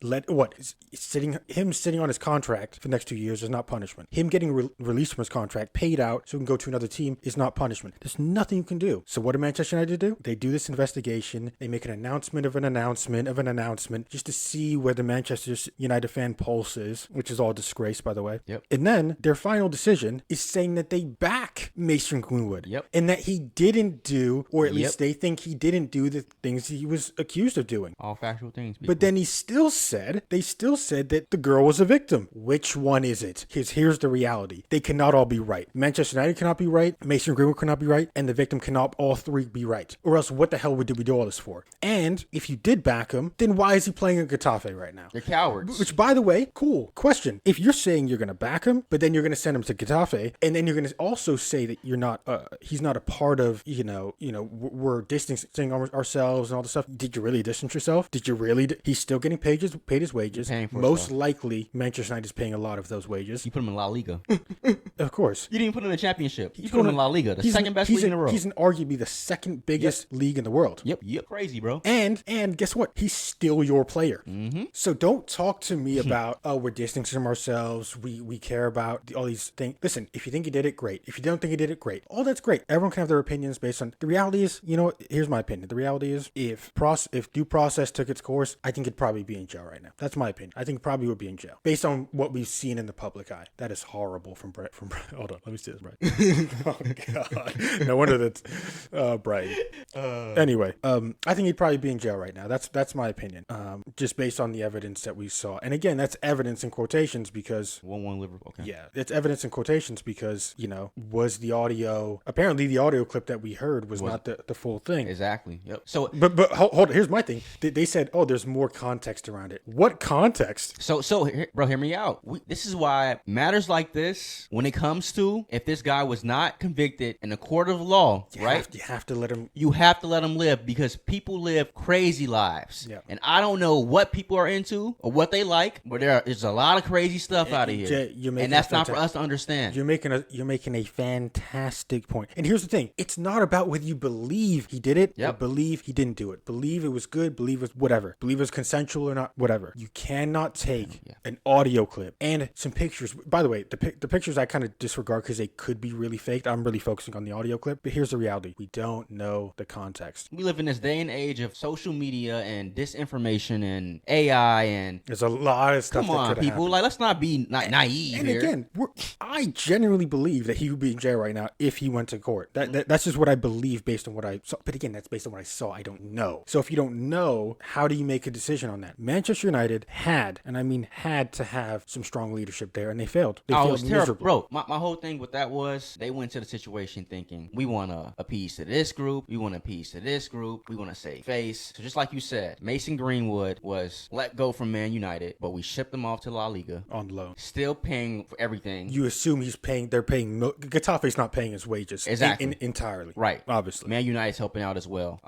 Sitting on his contract for the next 2 years is not punishment. Him getting released from his contract, paid out so he can go to another team is not punishment. There's nothing you can do. So what did Manchester United do? They do this investigation. They make an announcement of an announcement of an announcement just to see where the Manchester United fan pulse is, which is all disgrace, by the way. Yep. And then their final decision is saying that they back Mason Greenwood. Yep. And that he didn't do, or at least they think he didn't do the things he was accused of doing. All factual things. People. But then they still said that the girl was a victim. Which one is it? Here's the reality. They cannot all be right. Manchester United cannot be right. Mason Greenwood cannot be right. And the victim cannot all three be right. Or else what the hell did we do all this for? And if you did back him, then why is he playing at Getafe right now? They're cowards. Which, by the way, cool. Question. If you're saying you're going to back him, but then you're going to send him to Getafe, and then you're going to also say that you're not, he's not a part of, we're distancing ourselves and all this stuff. Did you really distance yourself? Did you really? He's still getting paid his wages. Most likely, Manchester United is paying a lot of those wages. You put him in La Liga. Of course. You didn't put him in the championship. You put him in La Liga, the second best league in the world. He's arguably the second biggest league in the world. Yep. Crazy, bro. And guess what? He's still your player. Mm-hmm. So don't talk to me about, we're distancing ourselves. We care about all these things. Listen, if you think he did it, great. If you don't think he did it, great. All that's great. Everyone can have their opinions based on the reality is, here's my opinion. The reality is if due process took its course, I think it'd probably be in jail right now. That's my opinion. I think it probably would be in jail based on what we've seen in the public eye. That is horrible from Brett. Hold on. Let me see this, Brett. Oh, God. No wonder that's Bright. Anyway, I think he'd probably be in jail right now. That's my opinion. Just based on the evidence that we saw. And again, that's evidence in quotations because 1-1 Liverpool. Okay. Yeah, it's evidence in quotations because, was the audio apparently the audio clip that we heard was not the full thing. Exactly. Yep. So but hold on, here's my thing. They said, there's more context around it. What context? So bro, hear me out. This is why matters like this, when it comes to if this guy was not convicted in a court of law, right? You have to let him. You have to let him live because people live crazy lives. Yeah. And I don't know what people are into or what they like, but there's a lot of crazy stuff out of here. And that's not for us to understand. You're making a fantastic point. And here's the thing. It's not about whether you believe he did it or believe he didn't do it. Believe it was good, believe it was whatever. Believe it was consensual or not, whatever. You cannot take an audio clip and some pictures. By the way, the pictures I kind of disregard because they could be really faked. I'm really focusing on the audio clip. But here's the reality. We don't know the context. We live in this day and age of social media and disinformation and AI and there's a lot of stuff. Come on, people. Happened. Like, let's not be naive and here. Again, I genuinely believe that he would be in jail right now if he went to court. That's just what I believe. believe based on what I saw. But again, that's based on what I saw. I don't know. So if you don't know, how do you make a decision on that? Manchester United had, and I mean had, to have some strong leadership there, and they failed. They failed miserably. Bro, my whole thing with that was they went to the situation thinking, we want a piece to this group, we want a piece to this group, we want to save face. So just like you said, Mason Greenwood was let go from Man United, but we shipped him off to La Liga. On loan. Still paying for everything. You assume they're paying, Getafe's not paying his wages. Exactly. Entirely. Right. Obviously. Man United's helping out as well.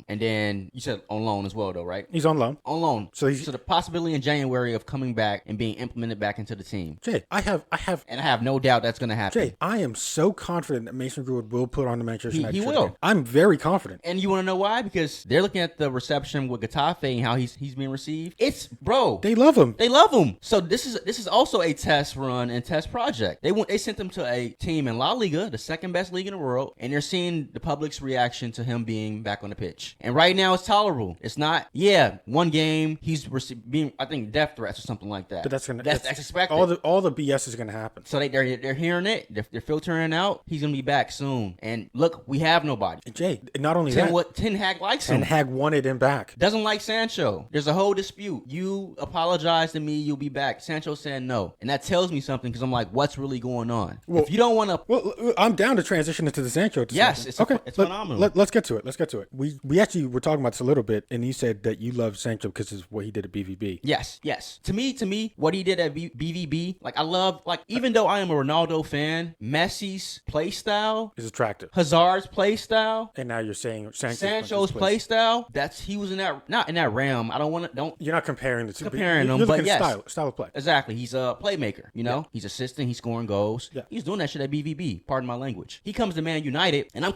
And then you said on loan as well though, right? He's on loan. On loan. So the possibility in January of coming back and being implemented back into the team. Jay, I have no doubt that's going to happen. Jay, I am so confident that Mason Greenwood will put on the Manchester United He shirt will. again. I'm very confident. And you want to know why? Because they're looking at the reception with Getafe and how he's being received. It's, bro. They love him. They love him. So this is also a test run and test project. They sent them to a team in La Liga, the second best league in the world, and they're seeing the public's reaction to him being back on the pitch. And right now it's tolerable. It's not, one game he's being, I think, death threats or something like that. But that's expected. All the BS is gonna happen. So they're hearing it. They're filtering it out. He's gonna be back soon. And look, we have nobody. Jay, not only that, Ten Hag likes him. Ten Hag wanted him back. Doesn't like Sancho. There's a whole dispute. You apologize to me, you'll be back. Sancho said no, and that tells me something because I'm like, what's really going on? Well, if you don't want to, well, I'm down to transition into the Sancho. Yes, it's phenomenal. Let's get to it. We actually were talking about this a little bit, and you said that you love Sancho because of what he did at BVB. Yes. To me, what he did at BVB, I love, even though I am a Ronaldo fan, Messi's play style is attractive. Hazard's play style, and now you're saying Sancho's play style. He was in that, not in that realm. You're not comparing the two. Comparing them, you're but yes, style of play. Exactly. He's a playmaker. He's assisting. He's scoring goals. Yeah. He's doing that shit at BVB. Pardon my language. He comes to Man United, and I'm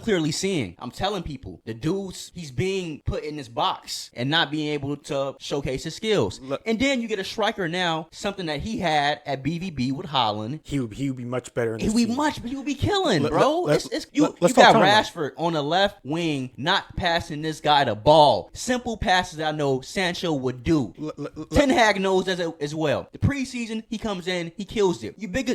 telling people, the dude's he's being put in this box and not being able to showcase his skills. And then you get a striker now, something that he had at BVB with Holland. He would be much better. He would be killing, bro. You got Rashford on the left wing, not passing this guy the ball. Simple passes I know Sancho would do. Ten Hag knows as well. The preseason, he comes in, he kills it. You big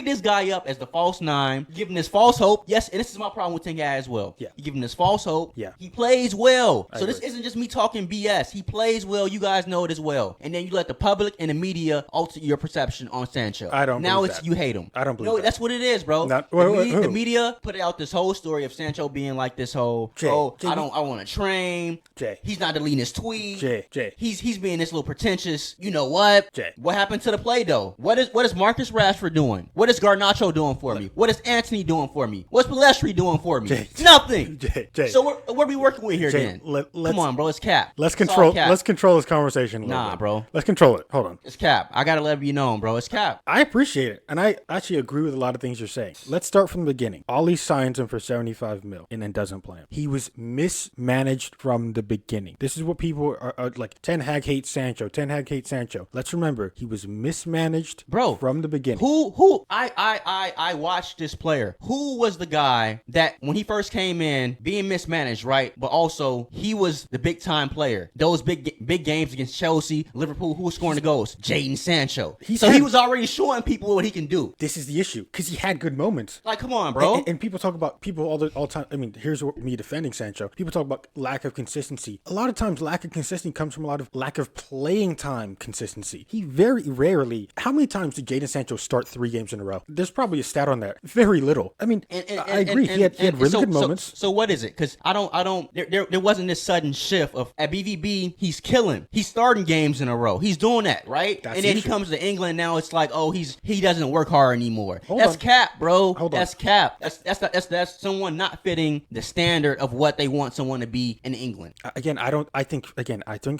this guy up as the false nine, you give him this false hope. Yes, and this is my problem with Ten Hag as well. Yeah. You give him this false hope. Yeah. He plays well. I So agree. this isn't just me talking BS. He plays well. You guys know it as well. And then you let the public and the media alter your perception on Sancho. I don't Now believe it's that. You hate him. I don't believe No, that. that's what it is, bro. Who? The media put out this whole story of Sancho being like this whole, Jay, I want to train. Jay. He's not deleting his tweet. Jay. He's being this little pretentious. You know what? Jay. What happened to the play though? What is Marcus Rashford doing? What is Garnacho doing for me? What is Anthony doing for me? What's Pelestri doing for me? Jay. Nothing. Jay. So what are we working with here Jay, then? Come on, bro. It's cap. Let's It's all control. cap. Let's control this conversation a little Nah, bit. bro. Let's control it. Hold on. It's cap. I gotta let it be known, bro. It's cap. I appreciate it, and I actually agree with a lot of things you're saying. Let's start from the beginning. Ollie signs him for 75 mil and then doesn't play him. He was mismanaged from the beginning. This is what people are like. Ten Hag hates Sancho. Ten Hag hates Sancho. Let's remember, he was mismanaged, Bro, from the beginning. Who I watched this player. Who was the guy that when he first came in, being mismanaged, right? But also he was the big time player. Those big games against Chelsea, Liverpool, who was scoring the goals? Jadon Sancho. He was already showing people what he can do. This is the issue, because he had good moments. Like, come on, bro. And people talk about all the time. I mean, here's me defending Sancho. People talk about lack of consistency. A lot of times, lack of consistency comes from a lot of lack of playing time consistency. He very rarely. How many times did Jadon Sancho start 3 games in a row? There's probably a stat on that. Very little. I mean, I agree. He had really good moments. So what is it? Because I don't. There wasn't this sudden shift of at BVB. He's killing. He's starting games in a row. He's doing that, right? That's and then the he issue. comes to England. Now it's like, oh, he doesn't work hard anymore. Hold That's on. cap, bro. Hold on. That's cap. That's someone not fitting the standard of what they want someone to be in England. I think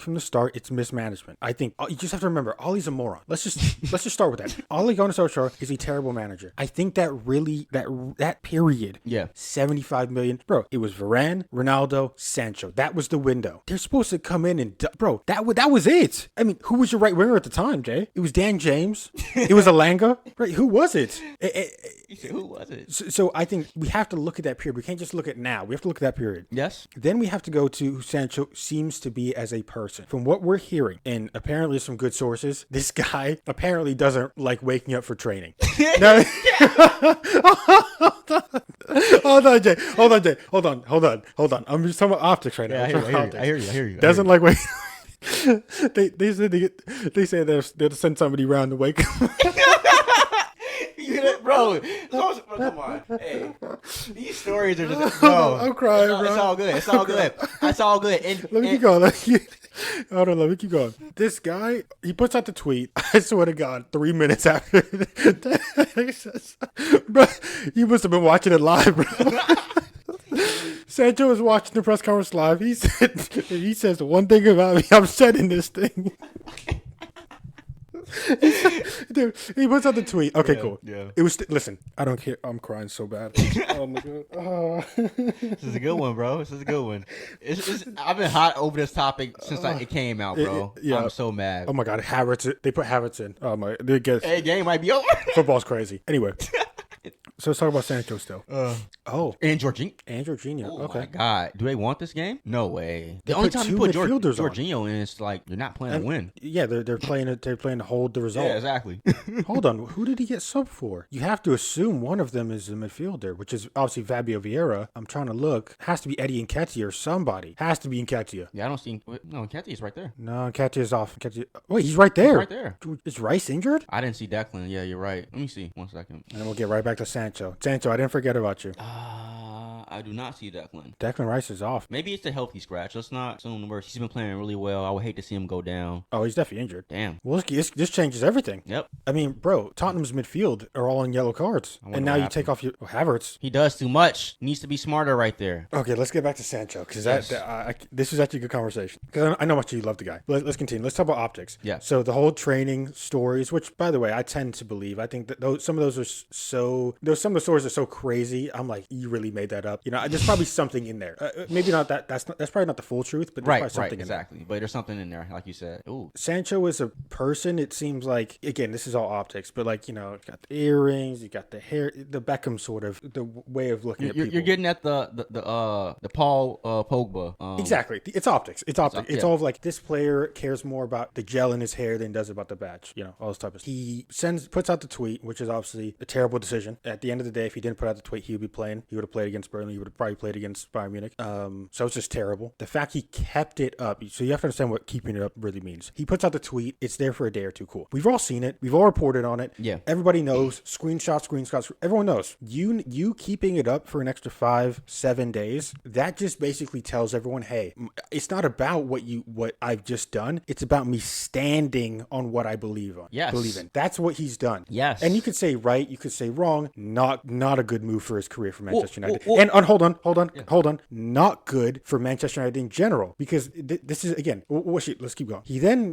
from the start it's mismanagement. I think you just have to remember Ollie's a moron. Let's just start with that. Ole Gunnar Solskjaer is a terrible manager. I think that really that period. Yeah. 75 million, bro. It was Varane, Ronaldo, Sancho. That was the window. They're supposed to come in and bro. That was it. I mean, who was your right winger at the time, Jay? It was Dan James. It was Alanga. Right? Who was it? Who was it? So I think we have to look at that period. We can't just look at now. We have to look at that period. Yes. Then we have to go to who Sancho seems to be as a person. From what we're hearing, and apparently some good sources, this guy apparently doesn't like waking up for training. No. Hold on, Jay. Hold on, Jay. Hold on. I'm just talking about optics right now. I hear you. Doesn't like wait. they said they said they'll send somebody around to wake up. Bro, come on. Hey, these stories are just, bro. I'm crying, bro. It's all good. It's all good. Let me keep going. Hold on, let me keep going. This guy, he puts out the tweet. I swear to God, 3 minutes after. Bro, he must have been watching it live, bro. Sancho was watching the press conference live. He says one thing about me, I'm shedding this thing. Dude, he puts out the tweet. Okay, cool. Yeah. It was. Listen, I don't care. I'm crying so bad. Oh my God. Oh. This is a good one, bro. This is a good one. I've been hot over this topic since it came out, bro. I'm so mad. Oh my God, Havertz. They put Havertz in. Oh my. Hey, game might be over. Football's crazy. Anyway. So let's talk about Sancho still. And Jorginho. Oh okay. my God. Do they want this game? No way. They The only put time two you put midfielders on. Jorginho in, it's like you're not playing to win. Yeah, they're playing it. They're playing to hold the result. Yeah, exactly. Hold on. Who did he get subbed for? You have to assume one of them is a midfielder, which is obviously Fabio Vieira. I'm trying to look. Has to be Eddie Nketiah or somebody. Has to be Nketiah. Yeah, I don't see. No, Nketiah's right there. No, Nketiah's off. Wait, he's right there. He's right there. Is Rice injured? I didn't see Declan. Yeah, you're right. Let me see. 1 second. And then we'll get right back to Sancho. Sancho, I didn't forget about you. I do not see Declan. Declan Rice is off. Maybe it's a healthy scratch. Let's not assume the worst. He's been playing really well. I would hate to see him go down. Oh, he's definitely injured. Damn. Well, this changes everything. Yep. I mean, bro, Tottenham's midfield are all in yellow cards. And now you take off your Havertz. He does too much. Needs to be smarter right there. Okay, let's get back to Sancho because this is actually a good conversation. Because I know how much you love the guy. Let's continue. Let's talk about optics. Yeah. So the whole training stories, which, by the way, I tend to believe. I think that some of those are some of the stories are so crazy. I'm like, you really made that up. You know, there's probably something in there. Maybe not that. That's probably not the full truth, but there's probably something in there. Exactly. But there's something in there, like you said. Ooh. Sancho is a person. It seems like, again, this is all optics, but like, you know, you got the earrings, you got the hair, the Beckham sort of the way of looking at people. You're getting at the Paul Pogba. Exactly. It's optics. It's all of like, this player cares more about the gel in his hair than does about the badge. You know, all this type of stuff. He puts out the tweet, which is obviously a terrible decision. At the end of the day, if he didn't put out the tweet, he would be playing. He would have played against Burnley. He would have probably played against Bayern Munich. So it's just terrible. The fact he kept it up. So you have to understand what keeping it up really means. He puts out the tweet. It's there for a day or two. Cool. We've all seen it. We've all reported on it. Yeah. Everybody knows. Screenshots. Everyone knows. You keeping it up for an extra 5-7 days. That just basically tells everyone, hey, it's not about what I've just done. It's about me standing on what I believe on. Yes. Believe in. That's what he's done. Yes. And you could say right. You could say wrong. Not a good move for his career for Manchester United. And hold on. Not good for Manchester United in general, because this is, again, let's keep going.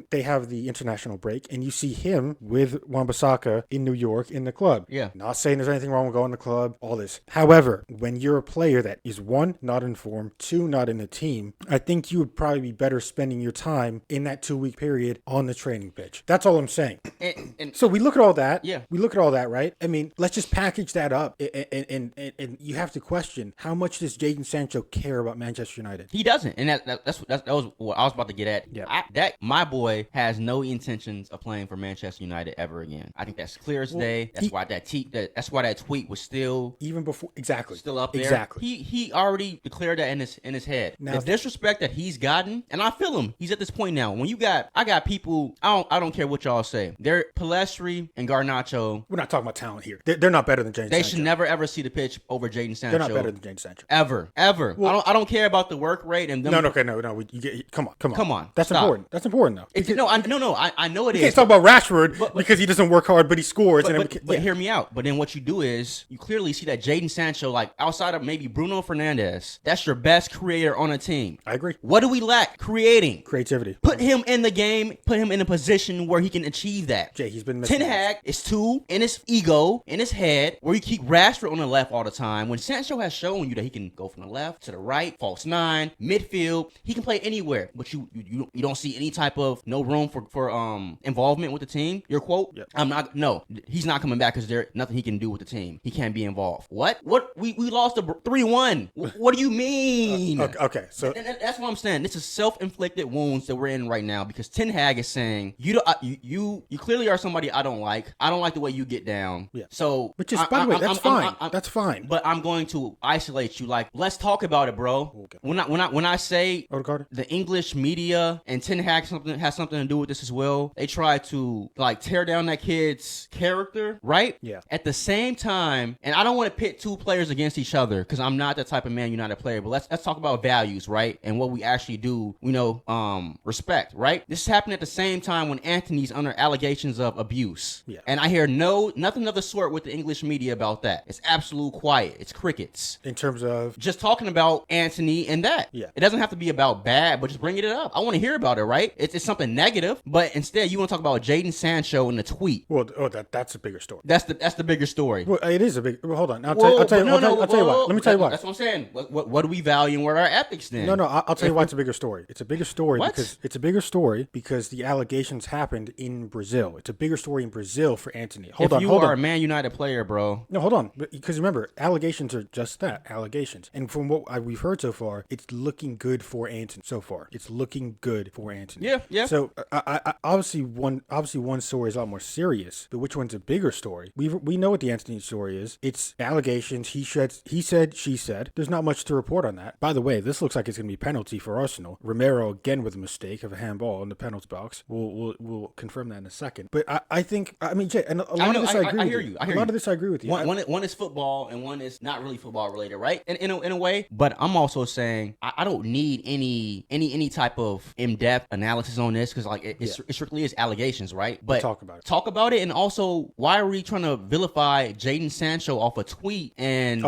They have the international break, and you see him with Wan-Bissaka in New York in the club. Yeah. Not saying there's anything wrong with going to the club, all this. However, when you're a player that is, 1, not informed, 2, not in the team, I think you would probably be better spending your time in that 2-week period on the training pitch. That's all I'm saying. And so we look at all that. Yeah. We look at all that, right? I mean, let's just package that up, and you have to question, how much does Jadon Sancho care about Manchester United? He doesn't, and that was what I was about to get at. Yeah. My boy has no intentions of playing for Manchester United ever again. I think that's clear as day. That's why that tweet was still even before still up there. Exactly. He already declared that in his head. Now, the disrespect that he's gotten, and I feel him. He's at this point now. When I got people. I don't care what y'all say. They're Palestri and Garnacho. We're not talking about talent here. They're not better than Jadon Sancho. They should never ever see the pitch over Jadon Sancho. They're not better than Jadon Sancho. Ever. Well, I don't care about the work rate and them. No. Come on. That's Stop. important. That's important though. I know it is. You can't talk about Rashford because he doesn't work hard, but he scores. But hear me out. But then what you do is you clearly see that Jadon Sancho, like outside of maybe Bruno Fernandes, that's your best creator on a team. I agree. What do we lack? Creativity. Put him in the game. Put him in a position where he can achieve that. Jay, he's been missing. Ten Hag is too in his ego, in his head, where you keep Rashford on the left all the time. When Sancho has shown you that he can go from the left to the right, false nine, midfield, he can play anywhere. But you don't see any type of no room for involvement with the team. Your quote? Yep. He's not coming back because there's nothing he can do with the team. He can't be involved. What? We lost a 3-1. What do you mean? Okay, so that's what I'm saying. This is self-inflicted wounds that we're in right now because Ten Hag is saying you clearly are somebody I don't like. I don't like the way you get down. Yeah. So which is By the way, that's fine. That's fine. But I'm going to isolate you. Like, let's talk about it, bro. Okay. When I say Odegaard? the English media and Ten Hag has something to do with this as well, they try to like tear down that kid's character, right? Yeah. At the same time, and I don't want to pit two players against each other because I'm not that type of Man United player. But let's talk about values, right? And what we actually do, respect, right? This is happening at the same time when Anthony's under allegations of abuse. Yeah. And I hear nothing of the sort with the English media about that. It's absolute quiet. It's crickets. In terms of Just talking about Anthony and that. Yeah. It doesn't have to be about bad, but just bringing it up. I want to hear about it, right? It's something negative, but instead you want to talk about Jadon Sancho in the tweet. well, that's a bigger story. That's the bigger story. Well, it is a big. Well, hold on. I'll tell you why. Let me tell you why. That's what I'm saying. What do we value and what are our ethics then? No, I'll tell you why it's a bigger story. It's a bigger story What? because it's a bigger story because the allegations happened in Brazil. It's a bigger story in Brazil for Anthony. Hold If on. you are a Man United player, bro. No, hold on. Because remember, allegations are just that, allegations. And from what we've heard so far, it's looking good for Anthony so far. It's looking good for Anthony. Yeah. So I obviously one story is a lot more serious, but which one's a bigger story? We know what the Anthony story is. It's allegations. He said, she said. There's not much to report on that. By the way, this looks like it's going to be penalty for Arsenal. Romero again with a mistake of a handball in the penalty box. We'll confirm that in a second. But I think Jay, and a lot of this I agree with you. A lot of this I agree with you. One is football and one is not really football related, right? In a way. But I'm also saying I don't need any type of in-depth analysis on this because like it strictly is allegations, right? But talk about it. Talk about it, and also why are we trying to vilify Jadon Sancho off a tweet and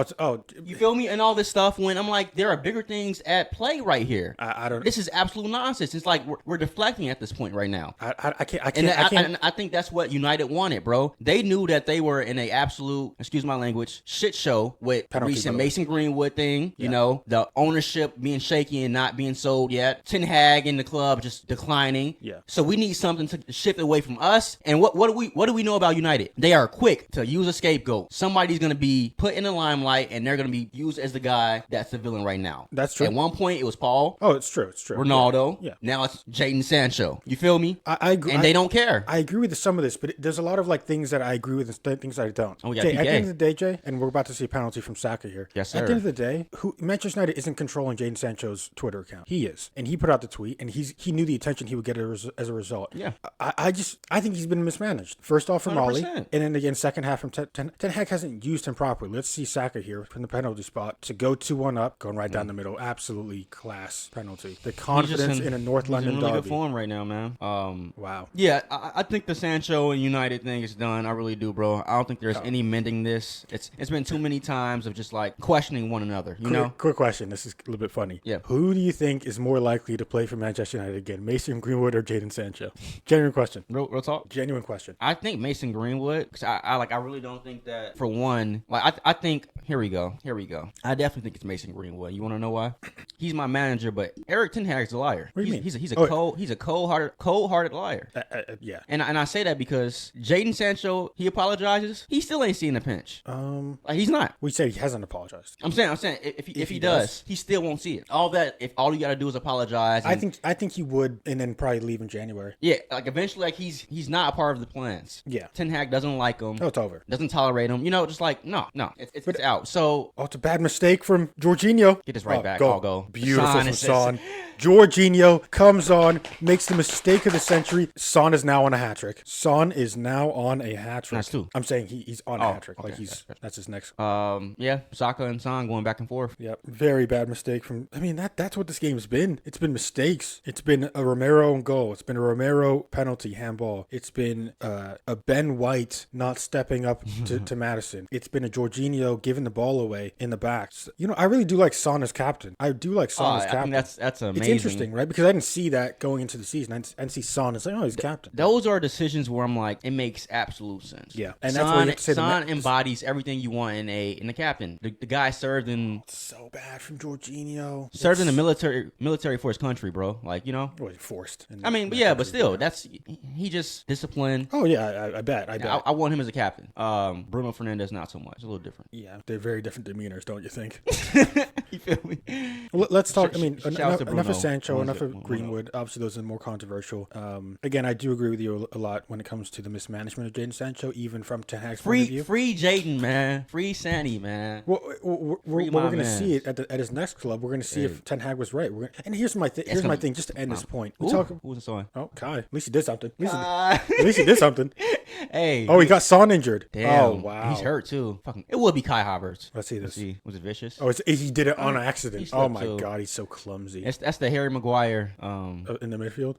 you feel me and all this stuff when I'm like there are bigger things at play right here. I don't. This is absolute nonsense. It's like we're deflecting at this point right now. I can't. And I think that's what United wanted, bro. They knew that they were in a absolute, excuse my language, shit show with penalty, recent Mason Greenwood thing. You know, the ownership being shaky and not being sold yet. Ten Hag in the club just declining. Yeah. So we need something to shift away from us. And what do we know about United? They are quick to use a scapegoat. Somebody's gonna be put in the limelight, and they're gonna be used as the guy that's the villain right now. That's true. At one point, it was Paul. Oh, it's true. Ronaldo. Yeah. Now it's Jadon Sancho. You feel me? I agree. And they don't care. I agree with some of this, but there's a lot of like things that I agree with and things that I don't. Oh, yeah, Jay, at the PK. end of the day, Jay, and we're about to see a penalty from Saka here. Yes, At sir. the end of the day, Manchester United isn't controlling Jadon Sancho's Twitter account. He is, and he put out the tweet, and he knew the attention he would get as a result. Yeah. I think he's been mismanaged. First off from Ollie, 100%. and then again second half from Ten Hag hasn't used him properly. Let's see Saka here from the penalty spot to go 2-1 up, going right down the middle. Absolutely class penalty. The confidence in a North London he's in really derby. good form right now, man. Wow. Yeah, I think the Sancho and United thing is done. I really do, bro. I don't think there's any mending this. It's been too many times of just like questioning one another. You know. Quick question. This is a little bit funny. Yeah. Who do you think is more likely to play for Manchester United again, Mason Greenwood or Jadon Sancho? Genuine question. Real talk. Genuine question. I think Mason Greenwood, because I really don't think that for one. Like I think here we go. I definitely think it's Mason Greenwood. You want to know why? He's my manager, but Eric Ten Hag's a liar. What do you mean? He's a cold-hearted liar. Yeah. And I say that because Jadon Sancho, he apologizes. He still ain't seeing the pinch. Like he's not. We say he hasn't apologized. I'm saying if he does, he still won't see it. All you gotta do is apologize. I think he would, and then probably leave in January. Yeah, like eventually, like he's not a part of the plans. Yeah. Ten Hag doesn't like him. Oh, it's over. Doesn't tolerate him. You know, just like no, it's out. So it's a bad mistake from Jorginho. Get this right back. I'll go. Beautiful from Son. Jorginho comes on, makes the mistake of the century. Son is now on a hat trick. That's two. I'm saying he's on a hat trick. Okay. Like that's his next. Yeah, Saka and Son going back and forth. Yep. Very bad mistake from. I mean that's what this game's been. It's been mistakes. It's been a Romero goal. It's been a Romero penalty handball. It's been a Ben White not stepping up to Madison. It's been a Jorginho giving the ball away in the back. You know, I really do like Son as captain. I do like Son as captain. I think that's amazing. It's interesting, right? Because I didn't see that going into the season. I didn't see Son as like, oh, he's captain. Those are decisions where I'm like, it makes absolute sense. Yeah, and that's why you have to say Son embodies everything you want in a captain. The guy served in so bad from Jorginho. Served in the military for his country, bro. Like you know, well, forced. I mean, but still, he just disciplined. Oh yeah, I bet. I want him as a captain. Bruno Fernandes not so much. It's a little different. Yeah, they're very different demeanors, don't you think? You feel me? Let's talk. I mean, enough of Sancho, enough of Bruno. Greenwood. Obviously, those are more controversial. Again, I do agree with you a lot when it comes to the mismanagement of Jadon Sancho, even from Ten Hag's point of view. Free Jayden, man. Free Sandy, man. Well, we're going to see it at his next club. We're going to see if Ten Hag was right. And here's my thing, just to end this point. Who was the song? Oh, Kai. At least he did something. At least he did something. Hey. Oh, he got Son injured. Damn. Oh, wow. He's hurt too. Fucking. It would be Kai Havertz. Let's see this. Was it Vicious? Oh, he did it on accident. Oh my too. God, he's so clumsy. That's the Harry Maguire. In the midfield.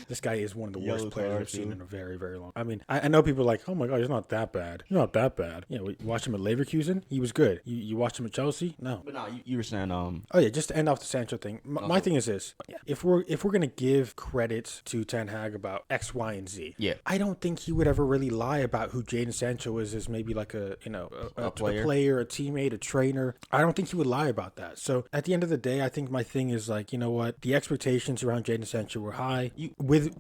This guy is one of the worst players I've seen in a very, very long. I mean, I know people are like, oh my God, he's not that bad. He's not that bad. Yeah, we watched him at Leverkusen. He was good. You watched him at Chelsea? No. But no, you were saying Oh yeah, just to end off the Sancho thing. My thing is this: if we're gonna give credit to Ten Hag about X, Y, and Z, I don't think he would ever really lie about who Jadon Sancho is as maybe like a player, a teammate, a trainer. I don't think he would lie about that. So at the end of the day, I think my thing is like, you know what? The expectations around Jadon Sancho were high.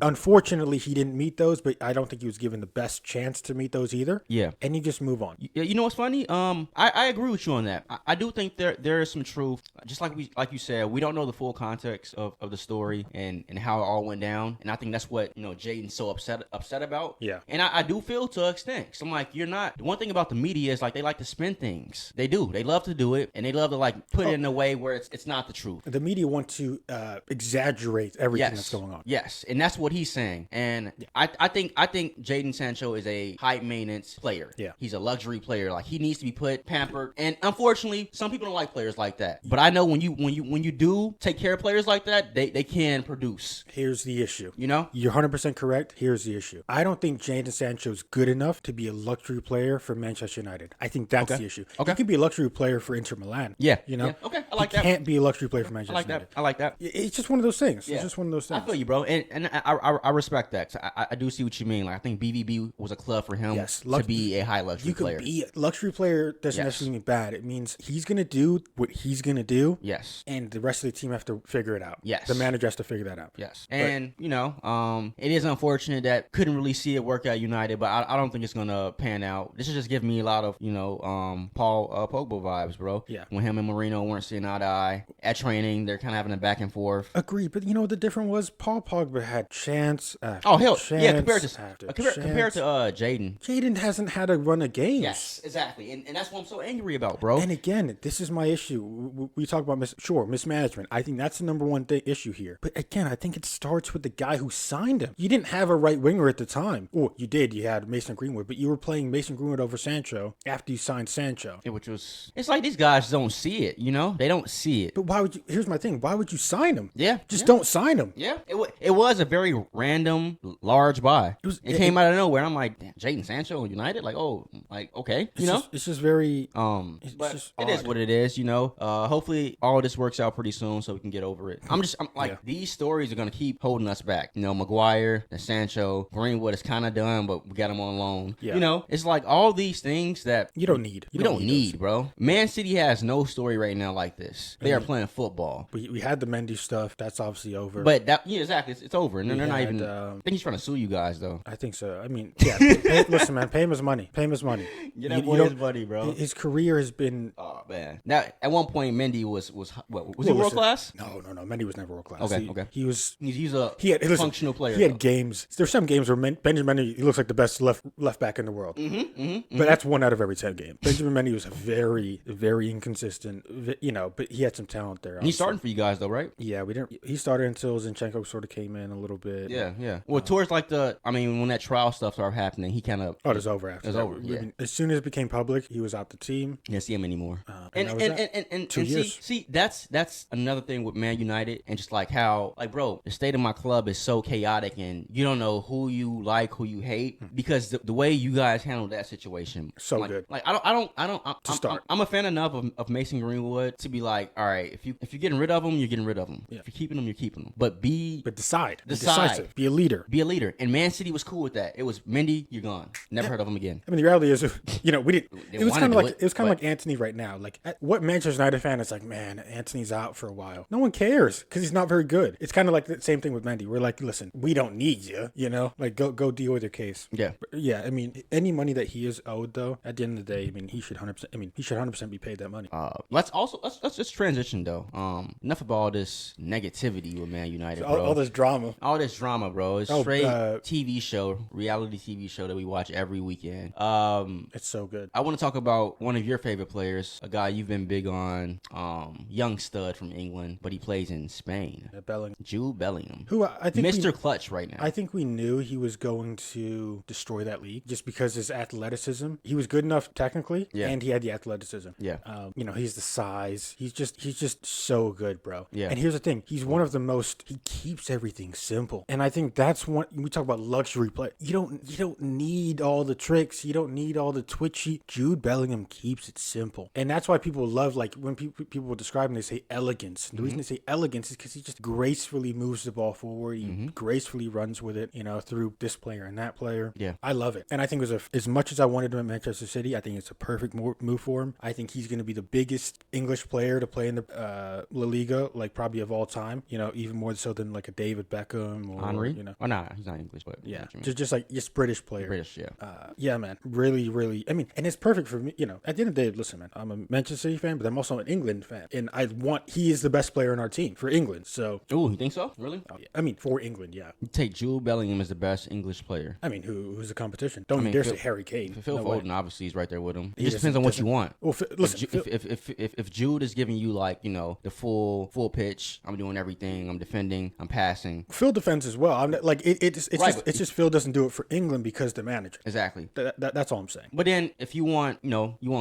Unfortunately, he didn't meet those, but I don't think he was given the best chance to meet those either. Yeah. And you just move on. You know what's funny? I agree with you on that. I do think there is some truth. Just like you said, we don't know the full context of the story and how it all went down. And I think that's what, Jadon's so upset about. Yeah. And I do feel to an extent. So I'm like, you're not. The one thing about the media is like they like to spin things. They do. They love to do it, and they love to like put it in a way where it's not the truth. The media want to exaggerate everything that's going on. Yes, and that's what he's saying. And I think Jadon Sancho is a high maintenance player. Yeah, he's a luxury player. Like he needs to be pampered. And unfortunately, some people don't like players like that. But I know when you do take care of players like that, they can produce. Here's the issue. You're 100% correct. Here's the issue. I don't think Jadon Sancho is good enough to be a luxury player for Manchester United. I think that's the issue. Okay. He can be a luxury player for Inter Milan. Yeah. Yeah. Okay. I like that. He can't be a luxury player for Manchester United. I like that. It's just one of those things. Yeah. It's just one of those things. I feel you, bro. And I respect that. I do see what you mean. Like I think BVB was a club for him to be a high luxury player. You could be a luxury player doesn't necessarily mean bad. It means he's going to do what he's going to do. Yes. And the rest of the team have to figure it out. Yes. The manager has to figure that out. Yes. And, it is unfortunate that couldn't really see it work out United, but I don't think it's going to pan out. This is just giving me a lot of, Paul Pogba vibes, bro. Yeah. When him and Marino weren't seeing eye to eye at training, they're kind of having a back and forth. Agreed. But what the difference was? Paul Pogba had chance after compared to Jadon. Jadon hasn't had a run of games. Yes, exactly. And that's what I'm so angry about, bro. And again, this is my issue. We talk about mismanagement. I think that's the number one issue here. But again, I think it starts with the guy who signed him. You didn't have a right winger at the time. Or you did. You had Mason Greenwood, but you were playing Mason Greenwood over Sancho after you signed Sancho. Yeah, it's like these guys don't see it, They don't see it. But why would you? Here's my thing. Why would you sign him? Yeah. Just don't sign him. Yeah. It was a very random, large buy. It came out of nowhere. I'm like, damn, Jadon Sancho United? Like, okay. It's just very but it is what it is, Hopefully all this works out pretty soon so we can get over it. I'm like these stories are gonna keep holding us back. Maguire, the Sancho, Greenwood is kinda done, but we got him on loan. Yeah. It's like all these things that you don't need. We don't need, bro. Man City has no story right now like this. They are playing football. We had the Mendy stuff. That's obviously over. But exactly. It's over. And they're not even. I think he's trying to sue you guys, though. I think so. I mean, listen, man. Pay him his money. Pay him his money. Get that boy his money, bro. His career has been. Oh man. Now, at one point, Mendy was he world class? No. Mendy was never world class. Okay. He was. He's a functional player. He had games. There's some games where Benjamin Mendy he looks like the best left back in the world. But that's 1 out of every 10 games. Benjamin Mendy was very, very inconsistent. But he had some talent there. He's starting for you guys though, right? Yeah, we didn't. He started until Zinchenko sort of came in a little bit. Yeah. Well, towards like when that trial stuff started happening, he kind of. Oh, it was over after. It was over. Yeah. As soon as it became public, he was out the team. You didn't see him anymore. And 2 years. See, that's another thing with Man United and just like how bro, the state of my club is so chaotic and you don't know who you like, who you hate because the way you guys handled that situation. So good. Like I'm a fan enough of Mason Greenwood to be like, all right, if you're getting rid of him, you're getting rid of him. Yeah. If you're keeping him, you're keeping him. But decide. Be decisive. Be a leader. And Man City was cool with that. It was Mendy, you're gone. Never heard of him again. I mean, the reality is, we didn't. It was kind of like Anthony right now. Like, what Manchester United fan is like, man, Anthony's out for a while. No one cares because he's not very good. It's kind of like the same thing with Mendy. We're like, listen, we don't need you. Like go deal with your case. Yeah. But yeah. I mean, any money that he is owed though, at the end of the day, I mean, he should 100%. I mean, he should 100% be paid that money. Let's just transition though. Enough of all this negativity with Man United, bro. All this drama. All this drama, bro. It's straight TV show, reality TV show that we watch every weekend. man. It's so good. I want to talk about one of your favorite players, a guy you've been big on, young stud from England, but he plays in Spain. Bellingham. Jude Bellingham. Who I think Mr. Clutch right now. I think we knew he was going to destroy that league just because his athleticism. He was good enough technically, and he had the athleticism. Yeah. He's the size. He's just so good, bro. Yeah. And here's the thing: he's one of the most. He keeps everything simple, and I think that's one. We talk about luxury play. You don't need all the tricks. You don't need all the twitchy. Jude Bellingham keeps it simple, and that's why people love like when people will describe him, they say elegance. The reason they say elegance is because he just gracefully moves the ball forward. He gracefully runs with it, through this player and that player. Yeah. I love it. And I think it was as much as I wanted him at Manchester City, I think it's a perfect move for him. I think he's going to be the biggest English player to play in the La Liga, like probably of all time, even more so than like a David Beckham or Henry. Oh, nah, he's not English, but yeah, just British player. British, yeah. Yeah, man, really, really. I mean, and it's perfect for me. At the end of the day, listen, man, I'm a Manchester City fan, but I'm also an England fan, and he is the best player in our team for England. So, oh, you think so? Really? Oh, yeah. I mean, for England, yeah. You take Jude Bellingham as the best English player. I mean, who's the competition? Don't dare say Harry Kane. Phil Foden obviously is right there with him. It He just depends on what you want. Well, listen, if Jude is giving you like the full pitch, I'm doing everything, I'm defending, I'm passing. Phil defends as well. I'm not, like it's just Phil doesn't do it for England because the manager. Exactly. That's all I'm saying. But then if you want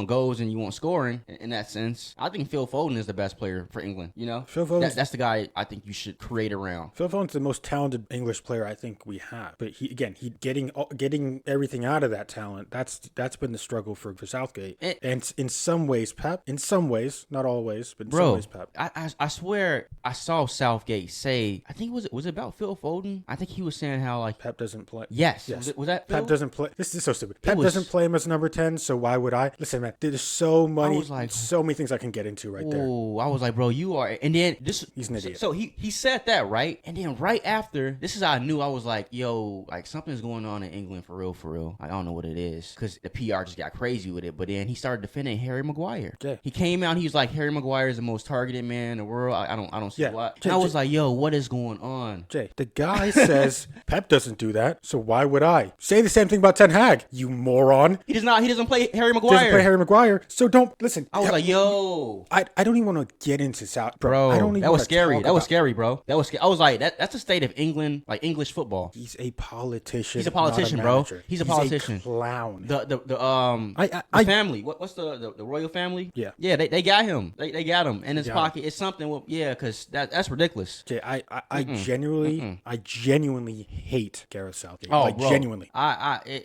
goals and you want scoring in that sense, I think Phil Foden is the best player for England. Phil Foden. That's the guy I think you should create around. Phil Foden's the most talented English player I think we have. But he getting everything out of that talent. That's been the struggle for Southgate. And in some ways, Pep. In some ways, not always, but in some ways, Pep. I swear I saw Southgate say, I think was it about Phil Foden? I think he was saying how like Pep doesn't play. Yes. Was that Phil? Pep doesn't play. This is so stupid. Pep doesn't play him as number 10, so why would I? Listen, man, there's so many things I can get into right there. Oh, I was like, bro, you are. And then he's an idiot. So he said that, right? And then right after, this is how I knew. I was like, yo, like something's going on in England for real. I don't know what it is because the PR just got crazy with it. But then he started defending Harry Maguire. Yeah. He came out. He was like, Harry Maguire is the most targeted man in the world. I don't see why. Jay, and I was like, yo, what is going on? Jay, the guy says Pep doesn't do that, so why would I? Say the same thing about Ten Hag, you moron. He doesn't play Harry Maguire. Doesn't play Harry Maguire. So don't listen. I was like, yo. I don't even want to get into South, bro. I don't even that was scary. That was scary, bro. That was scary. I was like, that's the state of England, like English football. He's a politician. He's a politician, bro. He's a politician. A clown. The family. What's the royal family? Yeah. Yeah. They got him. They got him in his pocket. It's something. Because that's ridiculous. Jay, I genuinely hate Gareth Southgate. Oh, like bro. Genuinely.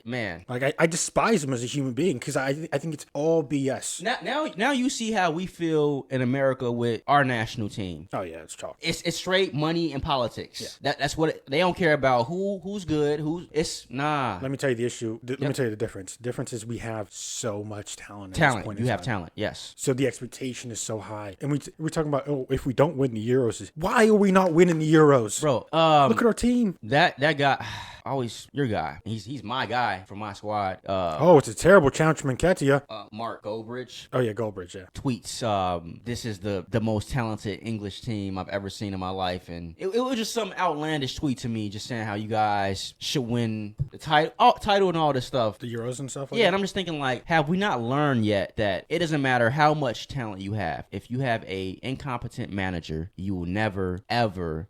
Man. Like I despise him as a human being because I think it's all BS. Now you see how we feel in America with our national team. Oh yeah, it's chalk. It's straight money and politics. Yeah. That's what they don't care about. Who's good? It's nah. Let me tell you the issue. Let me tell you the difference. The difference is we have so much talent. You have talent. Yes. So the expectation is so high, and we're talking about if we don't win the Euros, why are we not winning the Euros, bro? Look at our team. That guy. Always your guy. He's my guy for my squad. It's a terrible challenge from Nketiah. Mark Goldbridge. Oh yeah, Goldbridge. Yeah. Tweets. This is the most talented English team I've ever seen in my life, and it was just some outlandish tweet to me, just saying how you guys should win the title and all this stuff. The Euros and stuff. And I'm just thinking like, have we not learned yet that it doesn't matter how much talent you have, if you have a incompetent manager, you will never ever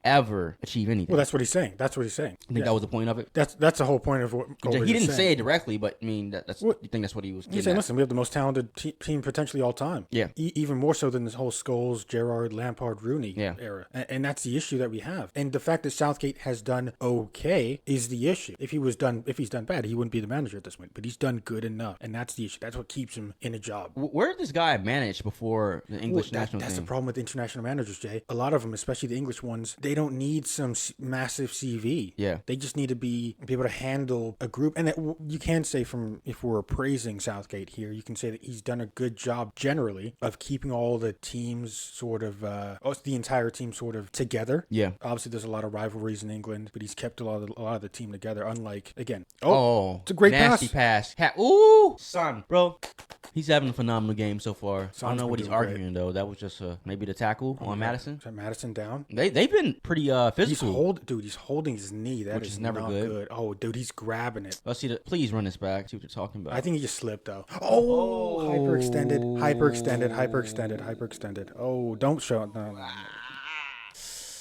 achieve anything. Well, that's what he's saying. I think that was the point of it. That's the whole point of what Goldbridge he didn't saying. say it directly, but I mean, you think that's what he was. He's saying, listen, we have the most talented team potentially all time. Yeah, even more so than this whole Scholes, Gerrard, Lampard, Rooney era, and that's the issue that we have. And the fact that Southgate has done okay is the issue. If he's done bad, he wouldn't be the manager at this point. But he's done good enough, and that's the issue. That's what keeps him in a job. Where did this guy manage before the English national team? That's the problem with international managers, Jay. A lot of them, especially the English ones, they don't need some massive CV. Yeah, they just need to be able to handle a group. And that you can say, from if we're praising Southgate here, you can say that he's done a good job generally of keeping all the teams sort of the entire team sort of together. Yeah, obviously there's a lot of rivalries in England, but he's kept a lot of the team together. Unlike, again, it's a great nasty pass. Ooh, son, bro. He's having a phenomenal game so far. I don't Son's know been what he's doing great. arguing though. That was just maybe the tackle on Madison. Is that Madison down? They've been pretty He's physical. he's holding his knee. That Which is is never not good. Oh, dude, he's grabbing it. Let's see. Please run this back. See what you're talking about. I think he just slipped though. Oh, hyperextended. Oh, don't show it. No.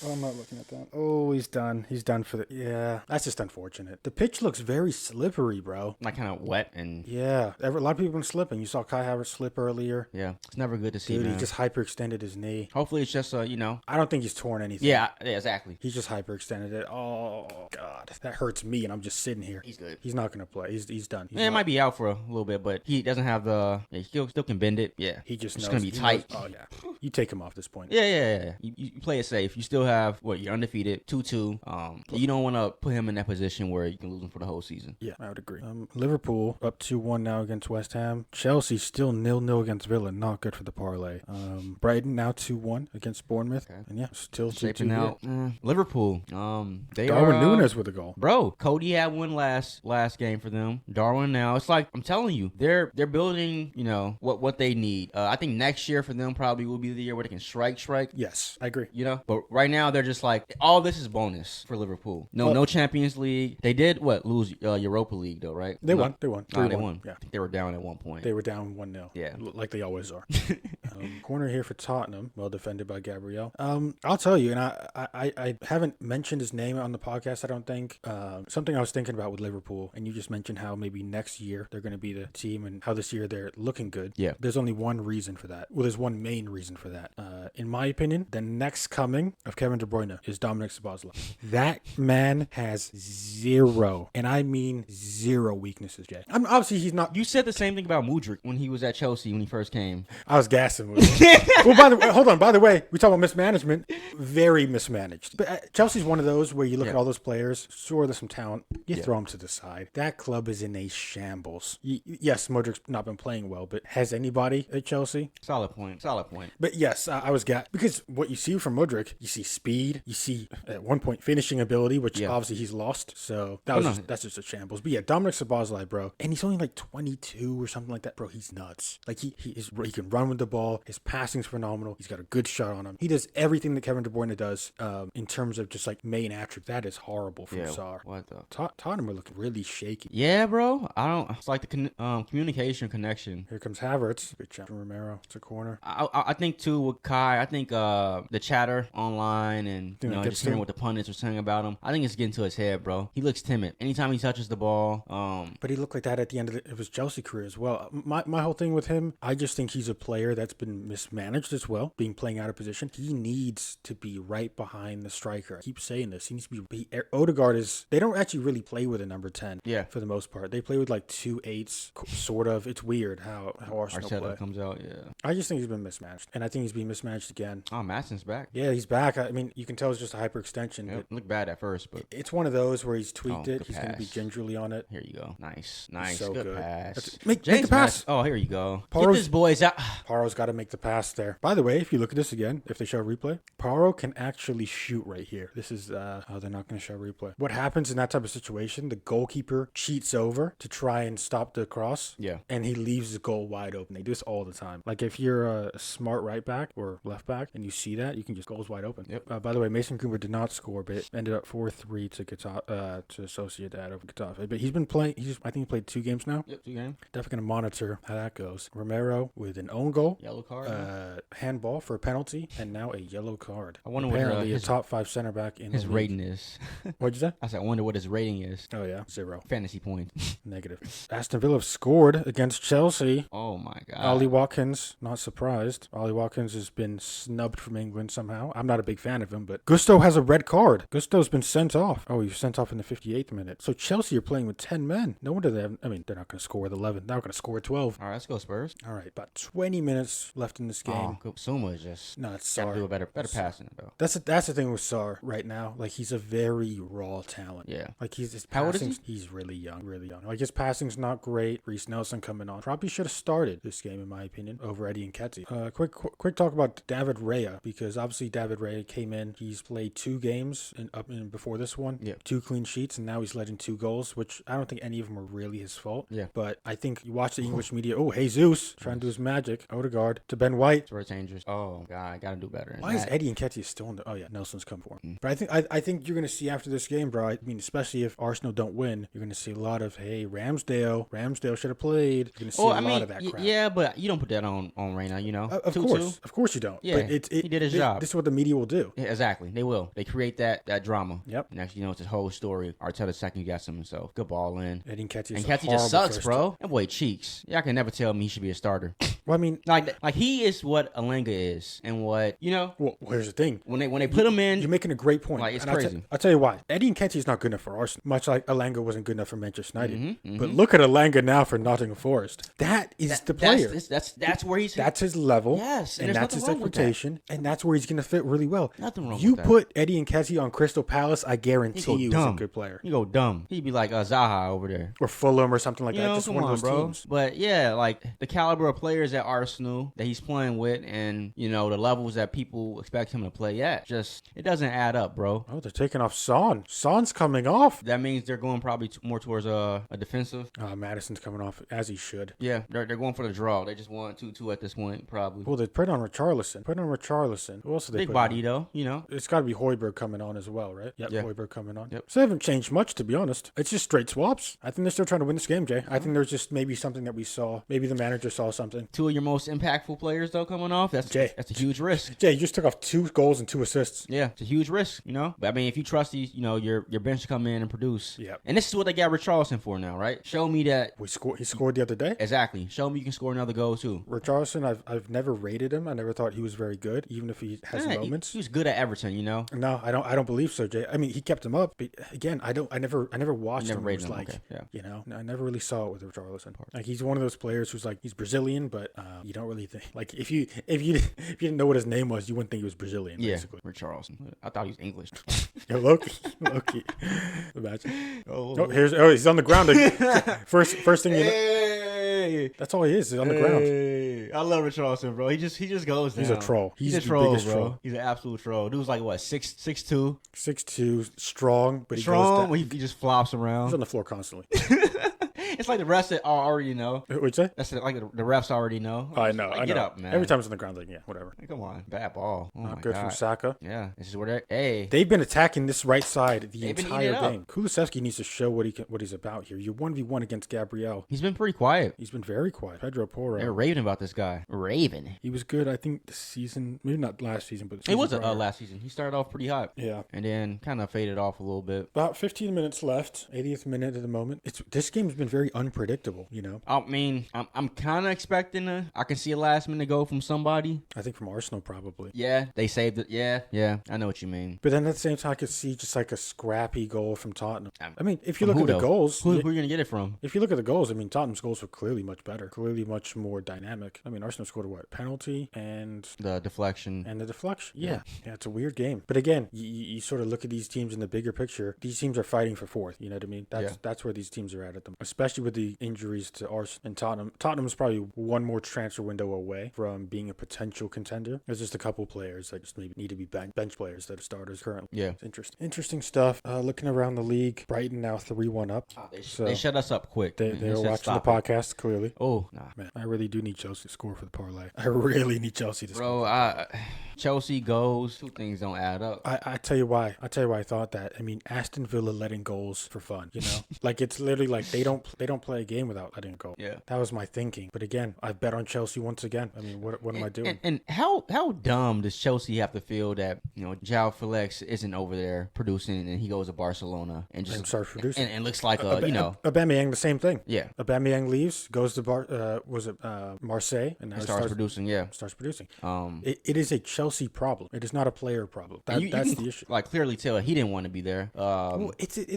Oh, I'm not looking at that. Oh, he's done. He's done for the... Yeah, that's just unfortunate. The pitch looks very slippery, bro. Like kind of wet and... Yeah, a lot of people have been slipping. You saw Kai Havertz slip earlier. Yeah, it's never good to see, Dude, man. he just hyperextended his knee. Hopefully it's just, I don't think he's torn anything. Yeah, exactly. He's just hyperextended it. Oh, God. That hurts me, and I'm just sitting here. He's good. He's not going to play. He's done. It might be out for a little bit, but he doesn't have the... Yeah, he still can bend it. Yeah. He just knows. It's going to be tight. Oh, yeah. You take him off this point. Yeah. You play it safe. You still have, you're undefeated, 2-2. You don't want to put him in that position where you can lose him for the whole season. Yeah, I would agree. Liverpool up 2-1 now against West Ham. Chelsea still 0-0 against Villa. Not good for the parlay. Brighton now 2-1 against Bournemouth. Okay. And yeah, still 2-2 shaping out. Liverpool. They Darwin are, Núñez with a goal. Bro, Cody had one last game for them. Darwin now. It's like I'm telling you, they're building. What they need. I think next year for them probably will be the year where they can strike. Yes, I agree. But right now they're just like all this is bonus for Liverpool. No Champions League. They did lose Europa League though, right? They won. They won. Yeah, I think they were down at one point. They were down 1-0. Yeah, like they always are. Corner here for Tottenham, well defended by Gabriel. I'll tell you, and I haven't mentioned his name on the podcast. I don't think. Something I was thinking about with Liverpool, and you just mentioned how maybe next year they're going to be the team, and how this year they're looking good. Yeah. There's only one reason for that. Well, there's one main reason for that. In my opinion, the next coming of Kevin De Bruyne is Dominic Szoboszlai. That man has zero, and I mean zero weaknesses, Jay. Obviously he's not. You said the same thing about Mudryk when he was at Chelsea when he first came. I was gassing Mudryk. Well, by the way, hold on. By the way, we talk about mismanagement. Very mismanaged. But Chelsea's one of those where you look at all those players. Sure, there's some talent. You throw them to the side. That club is in a shambles. Yes, Mudryk's not been playing well, but has anybody at Chelsea? Solid point. But yes, I was gassed because what you see from Mudryk, you see speed. You see at one point finishing ability, which obviously he's lost. So that's just a shambles. But yeah, Dominic Szoboszlai, bro, and he's only like 22 or something like that, bro. He's nuts. Like he can run with the ball. His passing's phenomenal. He's got a good shot on him. He does everything that Kevin De Bruyne does in terms of just like main attributes. That is horrible from Sarr. What the? Tottenham are looking really shaky. Yeah, bro. I don't. It's like the communication connection. Here comes Havertz. Good shot from Romero. It's a corner. I think too with Kai. I think the chatter online and just hearing what the pundits were saying about him. I think it's getting to his head, bro. He looks timid anytime he touches the ball. But he looked like that at the end of his Chelsea career as well. My whole thing with him, I just think he's a player that's been mismanaged as well, playing out of position. He needs to be right behind the striker. I keep saying this. He needs to be. Odegaard is. They don't actually really play with a number 10. Yeah. For the most part, they play with like 2 8s, sort of. It's weird how Arsenal play. Comes out. Yeah. I just think he's been mismatched, and I think he's being mismatched again. Oh, Madsen's back. Yeah, he's back. I mean, you can tell it's just a hyperextension. It looked bad at first, but it's one of those where he's tweaked it. He's pass. going to be gingerly on it. Here you go. Nice. So good pass. Make the pass. Oh, here you go. Get this boys out. Paro's got to make the pass there. By the way, if you look at this again, if they show a replay, Paro can actually shoot right here. This is, they're not going to show a replay. What happens in that type of situation, the goalkeeper cheats over to try and stop the cross. Yeah. And he leaves the goal wide open. They do this all the time. Like if you're a smart right back or left back and you see that, you can just goals wide open. Yep. By the way, Mason Cooper did not score, but it ended up 4-3 to Sociedad over Getafe. But he's been playing, I think he played 2 games now. Yep, 2 games. Definitely going to monitor how that goes. Romero with an own goal. Yellow card. Handball for a penalty, and now a yellow card. I wonder apparently what a top 5 center back in his rating is. What'd you say? I said, I wonder what his rating is. Oh yeah, 0 fantasy points. Negative. Aston Villa scored against Chelsea. Oh my god. Ollie Watkins, not surprised. Ollie Watkins has been snubbed from England somehow. I'm not a big fan of him, but Gusto has a red card. Gusto's been sent off. Oh, he was sent off in the 58th minute. So Chelsea are playing with 10 men. No wonder they're not going to score with 11. They're not going to score with 12. All right, let's go Spurs. All right, about 20 minutes left in this game. Oh, Suma is just. No, it's Gotta Sarr. do a better passing though. That's the thing with Sarr right now. Like he's a very raw talent. Yeah. Like his How old is passing. He's really young. Like his passing's not great. Reece Nelson coming on. Probably should have started this game in my opinion over Eddie Nketiah. Quick talk about David Raya, because obviously David Raya came in. He's played 2 games before this one. Yeah. 2 clean sheets, and now he's letting 2 goals, which I don't think any of them are really his fault. Yeah. But I think you watch the English media. Oh, Jesus trying to do his magic. Odegaard to Ben White. Short changers. Oh God, I gotta do better. Why is Eddie Nketiah still in the? Oh yeah, Nelson's come for him. But I think you're gonna see after this game, bro. I mean, especially if Arsenal don't win, you're gonna see a lot of Ramsdale should have played. You're gonna see lot of that crap. Yeah, but you don't put that on Reyna, you know. Of course you don't. Yeah, but he did his job. This is what the media will do. Yeah, exactly. They will. They create that drama. Yep. And actually, it's his whole story. Arteta second guessing himself. Good ball in. Eddie Nketiah. And Nketiah just sucks, bro. That boy cheeks. Yeah, I can never tell me he should be a starter. Well, I mean, like he is what Alenga is, and what Well, here's the thing. When they put him in, you're making a great point. Like, it's and crazy. I'll tell you why. Eddie Nketiah is not good enough for Arsenal, much like Alenga wasn't good enough for Manchester United. But look at Alenga now for Nottingham Forest. That is the player. That's where he's. That's his level. Yes, and that's his expectation, and that's where he's going to fit really well. Nothing wrong You with that. put Eddie Nketiah on Crystal Palace, I guarantee he's a good player. You go dumb. He'd be like Zaha over there. Or Fulham or something like You that. know, Just come one on, of those bro. teams. But yeah, like the caliber of players at Arsenal that he's playing with, and the levels that people expect him to play at, just it doesn't add up, bro. Oh, they're taking off Son. Son's coming off. That means they're going probably more towards a defensive. Madison's coming off as he should. Yeah, they're going for the draw. They just want 2-2 at this point, probably. Well, they put on Richarlison. Who else did they Big put body on? though, It's got to be Højbjerg coming on as well, right? Yep, Yeah. Højbjerg coming on. Yep. So they haven't changed much, to be honest. It's just straight swaps. I think they're still trying to win this game, Jay. I think there's just maybe something that we saw. Maybe the manager saw something. 2 of your most impactful players though coming off. That's a huge risk. Jay, you just took off 2 goals and 2 assists. Yeah, it's a huge risk, But I mean, if you trust these, your bench to come in and produce. Yep. And this is what they got Richarlison for now, right? Show me that. He scored the other day. Exactly. Show me you can score another goal too. Richarlison, I've never rated him. I never thought he was very good, even if he has moments. He was good at Everton, No, I don't believe so, Jay. I mean, he kept him up, but again, I never watched him. Rated him. Like, okay. Yeah. I never really saw it with Richarlison. Like, he's one of those players who's like, he's Brazilian, but you don't really think, like, if you didn't know what his name was, you wouldn't think he was Brazilian. Yeah, basically. Richarlison. I thought he was English. Yo, Loki. Imagine. He's on the ground. First thing you know. That's all he is. He's on the ground. I love Richarlison, bro. He just goes down. He's a troll. He's a troll, bro. Troll. He's an absolute troll. Dude's like what, 6'2"? 6'2", strong, but strong. He just flops around. He's on the floor constantly. It's like the refs that already know. What'd you say? That's like the refs already know. I know. Like, I know. Get up, man. Every time it's on the ground, like, yeah, whatever. Come on, bad ball. Oh Not my good God. from Saka. Yeah, this is where they've been attacking this right side the They've entire game. Kulusevski needs to show what he's about here. You're 1v1 against Gabriel. He's been pretty quiet. He's been very quiet. Pedro Porro. They're raving about this guy. Raving. He was good, I think, this season. Maybe not last season, but it was last season. He started off pretty hot. Yeah. And then kind of faded off a little bit. About 15 minutes left. 80th minute at the moment. This game's been very unpredictable, I mean, I'm kind of expecting I can see a last minute goal from somebody. I think from Arsenal, probably. Yeah, they saved it. Yeah, I know what you mean. But then at the same time, I could see just like a scrappy goal from Tottenham. I mean, if you look at the goals... Who are you going to get it from? If you look at the goals, I mean, Tottenham's goals were clearly much better. Clearly much more dynamic. I mean, Arsenal scored a penalty and... The deflection. And the deflection. Yeah, it's a weird game. But again, you sort of look at these teams in the bigger picture. These teams are fighting for fourth. You know what I mean? That's where these teams are at them. Especially with the injuries to Arsenal and Tottenham. Tottenham's probably one more transfer window away from being a potential contender. There's just a couple players that just maybe need to be bench players that are starters currently. Yeah. It's interesting stuff. Looking around the league, Brighton now 3-1 up. They shut us up quick. They were watching the podcast, clearly. Oh, nah. Man, I really do need Chelsea to score for the parlay. I really need Chelsea to score. Bro, Chelsea goes. 2 things don't add up. I tell you why. I thought that. I mean, Aston Villa letting goals for fun, like it's literally like they don't play a game without letting a goal. Yeah. That was my thinking. But again, I bet on Chelsea once again. I mean, what am I doing? And how dumb does Chelsea have to feel that, João Felix isn't over there producing and he goes to Barcelona and just starts producing and looks like Aubameyang, the same thing. Yeah. Aubameyang leaves, goes to Marseille, and now starts producing. Yeah. Starts producing. It is a Chelsea problem. It is not a player problem. That's the issue. Like clearly tell he didn't want to be there.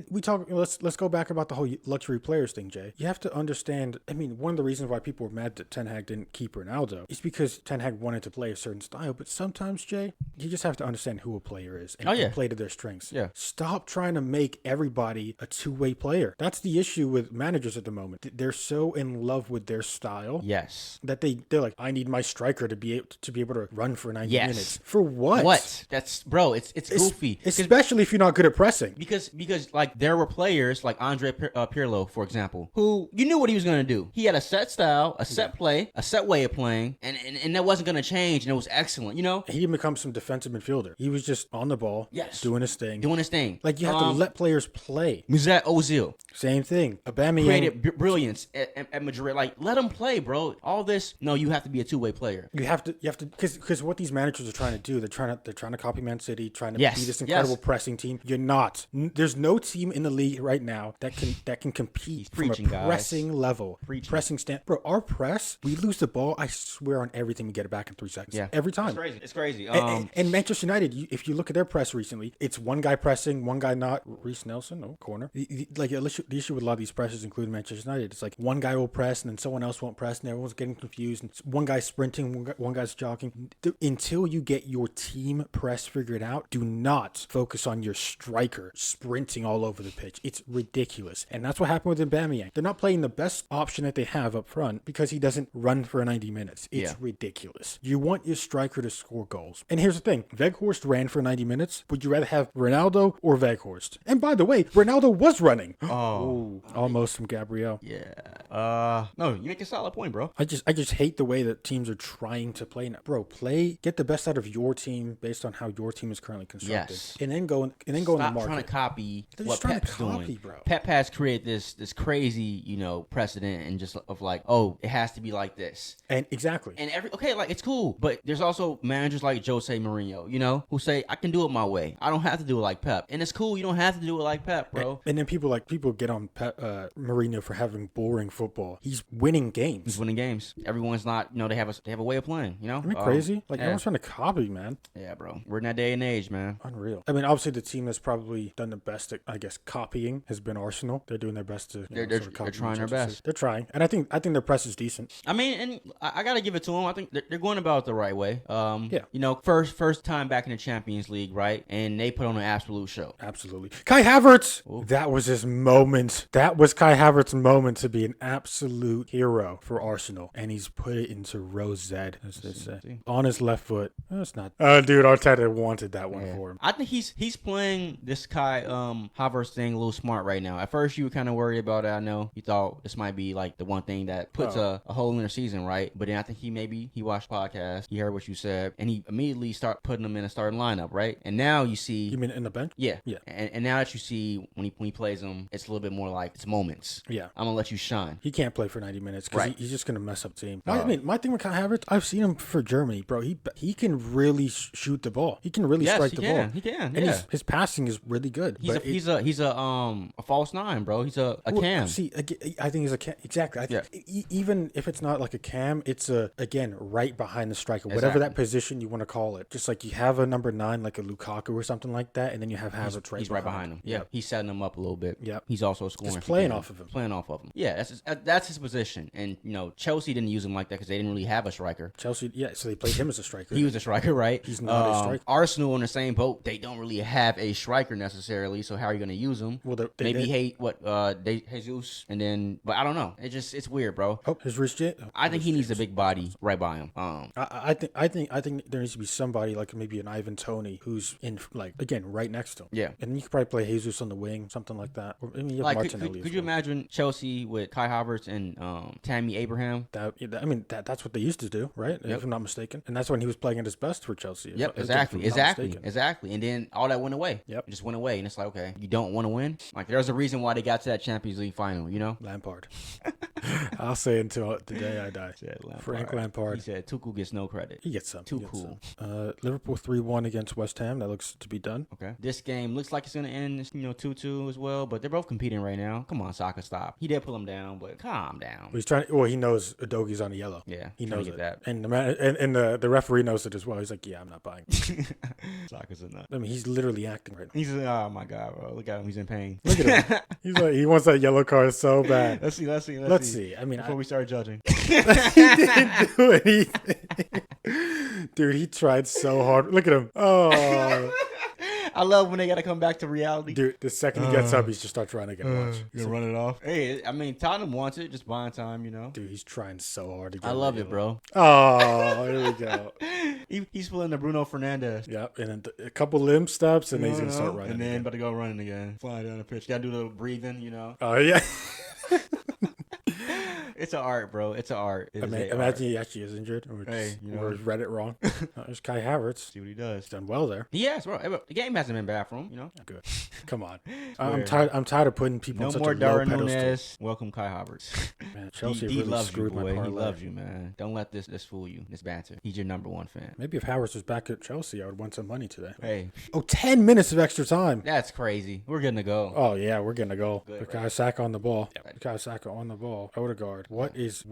We talk. Let's go back about the whole luxury players thing, Jay. Jay. You have to understand. I mean, one of the reasons why people were mad that Ten Hag didn't keep Ronaldo is because Ten Hag wanted to play a certain style. But sometimes, Jay, you just have to understand who a player is and play to their strengths. Yeah. Stop trying to make everybody a two-way player. That's the issue with managers at the moment. They're so in love with their style. Yes. That they're like, I need my striker to be able to run for 90 minutes. For what? What? That's bro. It's goofy. Especially if you're not good at pressing. Because like there were players like Andre Pirlo, for example, who you knew what he was going to do. He had a set style, a set play, a set way of playing, and that wasn't going to change, and it was excellent. You know, he didn't become some defensive midfielder. He was just on the ball, doing his thing. Like you have to let players play. Mesut Ozil, same thing. Aubameyang created brilliance at Madrid. Like let them play, bro. All this, no, you have to be a two-way player. You have to, because what these managers are trying to do, they're trying to copy Man City, trying to be this incredible pressing team. You're not. There's no team in the league right now that can compete from a pressing level. Pressing stand, bro. Our press, we lose the ball. I swear on everything, we get it back in 3 seconds. Yeah, every time. It's crazy. And Manchester United, if you look at their press recently, it's one guy pressing, one guy not. Reece Nelson, corner. Like the issue with a lot of these presses, including Manchester United, it's like one guy will press and then someone else won't press, and everyone's getting confused. And one guy's sprinting, one guy's jogging. Until you get your team press figured out, do not focus on your striker sprinting all over the pitch. It's ridiculous. And that's what happened with Aubameyang. They're not playing the best option that they have up front because he doesn't run for 90 minutes. It's ridiculous. You want your striker to score goals. And here's the thing. Weghorst ran for 90 minutes. Would you rather have Ronaldo or Weghorst? And by the way, Ronaldo was running. Oh. Almost from Gabriel. Yeah. No, you make a solid point, bro. I just hate the way that teams are trying to play now. Bro, get the best out of your team based on how your team is currently constructed. Yes. And then go in the market. Stop trying to copy what Pep's doing. Bro. Pep has created this crazy, precedent and just of like, oh, it has to be like this. And exactly. And like it's cool, but there's also managers like Jose Mourinho, who say I can do it my way. I don't have to do it like Pep. And it's cool, you don't have to do it like Pep, bro. And then people get on Mourinho for having boring football. He's winning games. Everyone's not, they have a way of playing, Isn't it crazy? Like everyone's trying to copy, man. Yeah, bro. We're in that day and age, man. Unreal. I mean, obviously the team that's probably done the best at, I guess, copying has been Arsenal. They're doing their best to they're trying their best. They're trying. And I think their press is decent. I mean, and I got to give it to them. I think they're going about it the right way. Yeah. First time back in the Champions League, right? And they put on an absolute show. Absolutely. Kai Havertz! Ooh. That was his moment. That was Kai Havertz's moment to be an absolute hero for Arsenal. And he's put it into rosette, as they say. On his left foot. No, it's not. Dude, Arteta wanted that one for him. I think he's playing this Kai Havertz thing a little smart right now. At first, you were kind of worried about it. I know you thought this might be like the one thing that puts a hole in their season, right? But then I think he watched podcast, he heard what you said, and he immediately start putting them in a starting lineup, right? And now you see. You mean in the bench? Yeah. And now that you see when he plays them, it's a little bit more like it's moments. Yeah. I'm gonna let you shine. He can't play for 90 minutes because he's just gonna mess up the team. My thing with Kai Havertz, I've seen him for Germany, bro. He can really shoot the ball. He can really strike the ball. He can. And his passing is really good. He's a false nine, bro. He's a cam. See, I think he's a cam. Exactly. Even if it's not like a cam, it's right behind the striker, whatever that position you want to call it. Just like you have a number 9, like a Lukaku or something like that, and then you have Havertz He's right behind him. Yeah, he's setting him up a little bit. Yeah, he's also scoring. Just playing off of him. Yeah, that's his position. And Chelsea didn't use him like that because they didn't really have a striker. Chelsea, so they played him as a striker. He was a striker, right? He's not a striker. Arsenal in the same boat. They don't really have a striker necessarily. So how are you going to use him? Well, Jesus, and then, but I don't know. It's weird, bro. Oh, his wrist jet. I think he needs a big body right by him. I think there needs to be somebody like maybe an Ivan Toney who's in right next to him. Yeah, and you could probably play Jesus on the wing, something like that. Or, you have like Martinelli could you imagine Chelsea with Kai Havertz and Tammy Abraham? That's what they used to do, right? If I'm not mistaken, and that's when he was playing at his best for Chelsea. Exactly. And then all that went away. Yep, it just went away, and it's like, okay, you don't want to win. Like there's a reason why they got to that Champions League final, Lampard. I'll say until the day I die. Frank Lampard. He said Tuchel gets no credit. He gets some. Too cool. Liverpool 3-1 against West Ham. That looks to be done. Okay. This game looks like it's gonna end 2-2 as well, but they're both competing right now. Come on, Saka, stop. He did pull him down, but calm down. He's trying. Well, he knows Udogi's on a yellow. Yeah, he knows it. That. And the referee knows it as well. He's like, yeah, I'm not buying. Saka's a nut. I mean, he's literally acting right now. He's oh my god, bro. Look at him. He's in pain. Look at him. He's like, he wants that yellow card it's so bad. Let's see. Let's see. I mean, before we start judging. he didn't do anything. Dude, he tried so hard. Look at him. Oh. I love when they got to come back to reality. Dude, the second he gets up, he's just start trying to get watch. You gonna run it off? Hey, I mean, Tottenham wants it. Just buying time, Dude, he's trying so hard to get I love it, bro. Oh, here we go. He's pulling the Bruno Fernandes. Yep, and then a couple limb steps, and then he's going to start running. And then about to go running again. Flying down the pitch. Got to do the breathing, Oh, yeah. It's an art, bro. It's an art. Imagine he actually is injured. Or read it wrong. There's Kai Havertz. See what he does. He's done well there. Yes, bro. The game hasn't been bad for him, Good. Come on. I'm tired of putting people on such a low pedestal. No more Darwin Núñez. Welcome Kai Havertz. Man, Chelsea he really loves screwed you, my boy. parlay. He loves you, man. Don't let this fool you. This banter. He's your number one fan. Maybe if Havertz was back at Chelsea, I would win some money today. Hey. Oh, 10 minutes of extra time. That's crazy. We're going to go. Oh, yeah, we're going to go. Bukayo Saka on the ball. Bukayo Saka on the ball. Odegaard. What is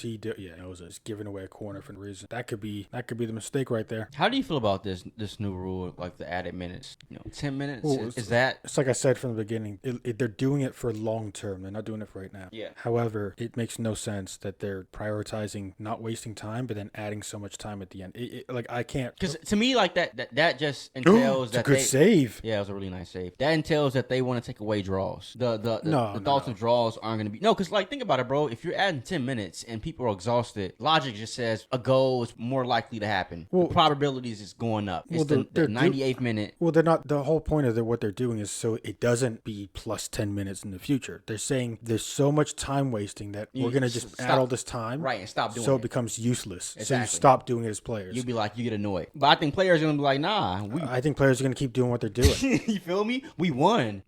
he doing? Yeah, knows it. He's giving away a corner for no reason. That could be the mistake right there. How do you feel about this new rule, like the added minutes? 10 minutes? Well, is that? It's like I said from the beginning. They're doing it for long term. They're not doing it for right now. Yeah. However, it makes no sense that they're prioritizing not wasting time, but then adding so much time at the end. Like I can't. Because to me, like that just entails that. It's a good save. Yeah, it was a really nice save. That entails that they want to take away draws. The thoughts of draws aren't going to be because like think about it, bro. If you're adding 10 minutes and people are exhausted, logic just says a goal is more likely to happen. Well, the probabilities is going up. It's the 98th minute. Well, they're not. The whole point of what they're doing is so it doesn't be plus 10 minutes in the future. They're saying there's so much time wasting that we're going to just add all this time. Right, and stop doing it. So it becomes useless. Exactly. So you stop doing it as players. You'd be like, you get annoyed. But I think players are going to be like, nah. I think players are going to keep doing what they're doing. You feel me? We won.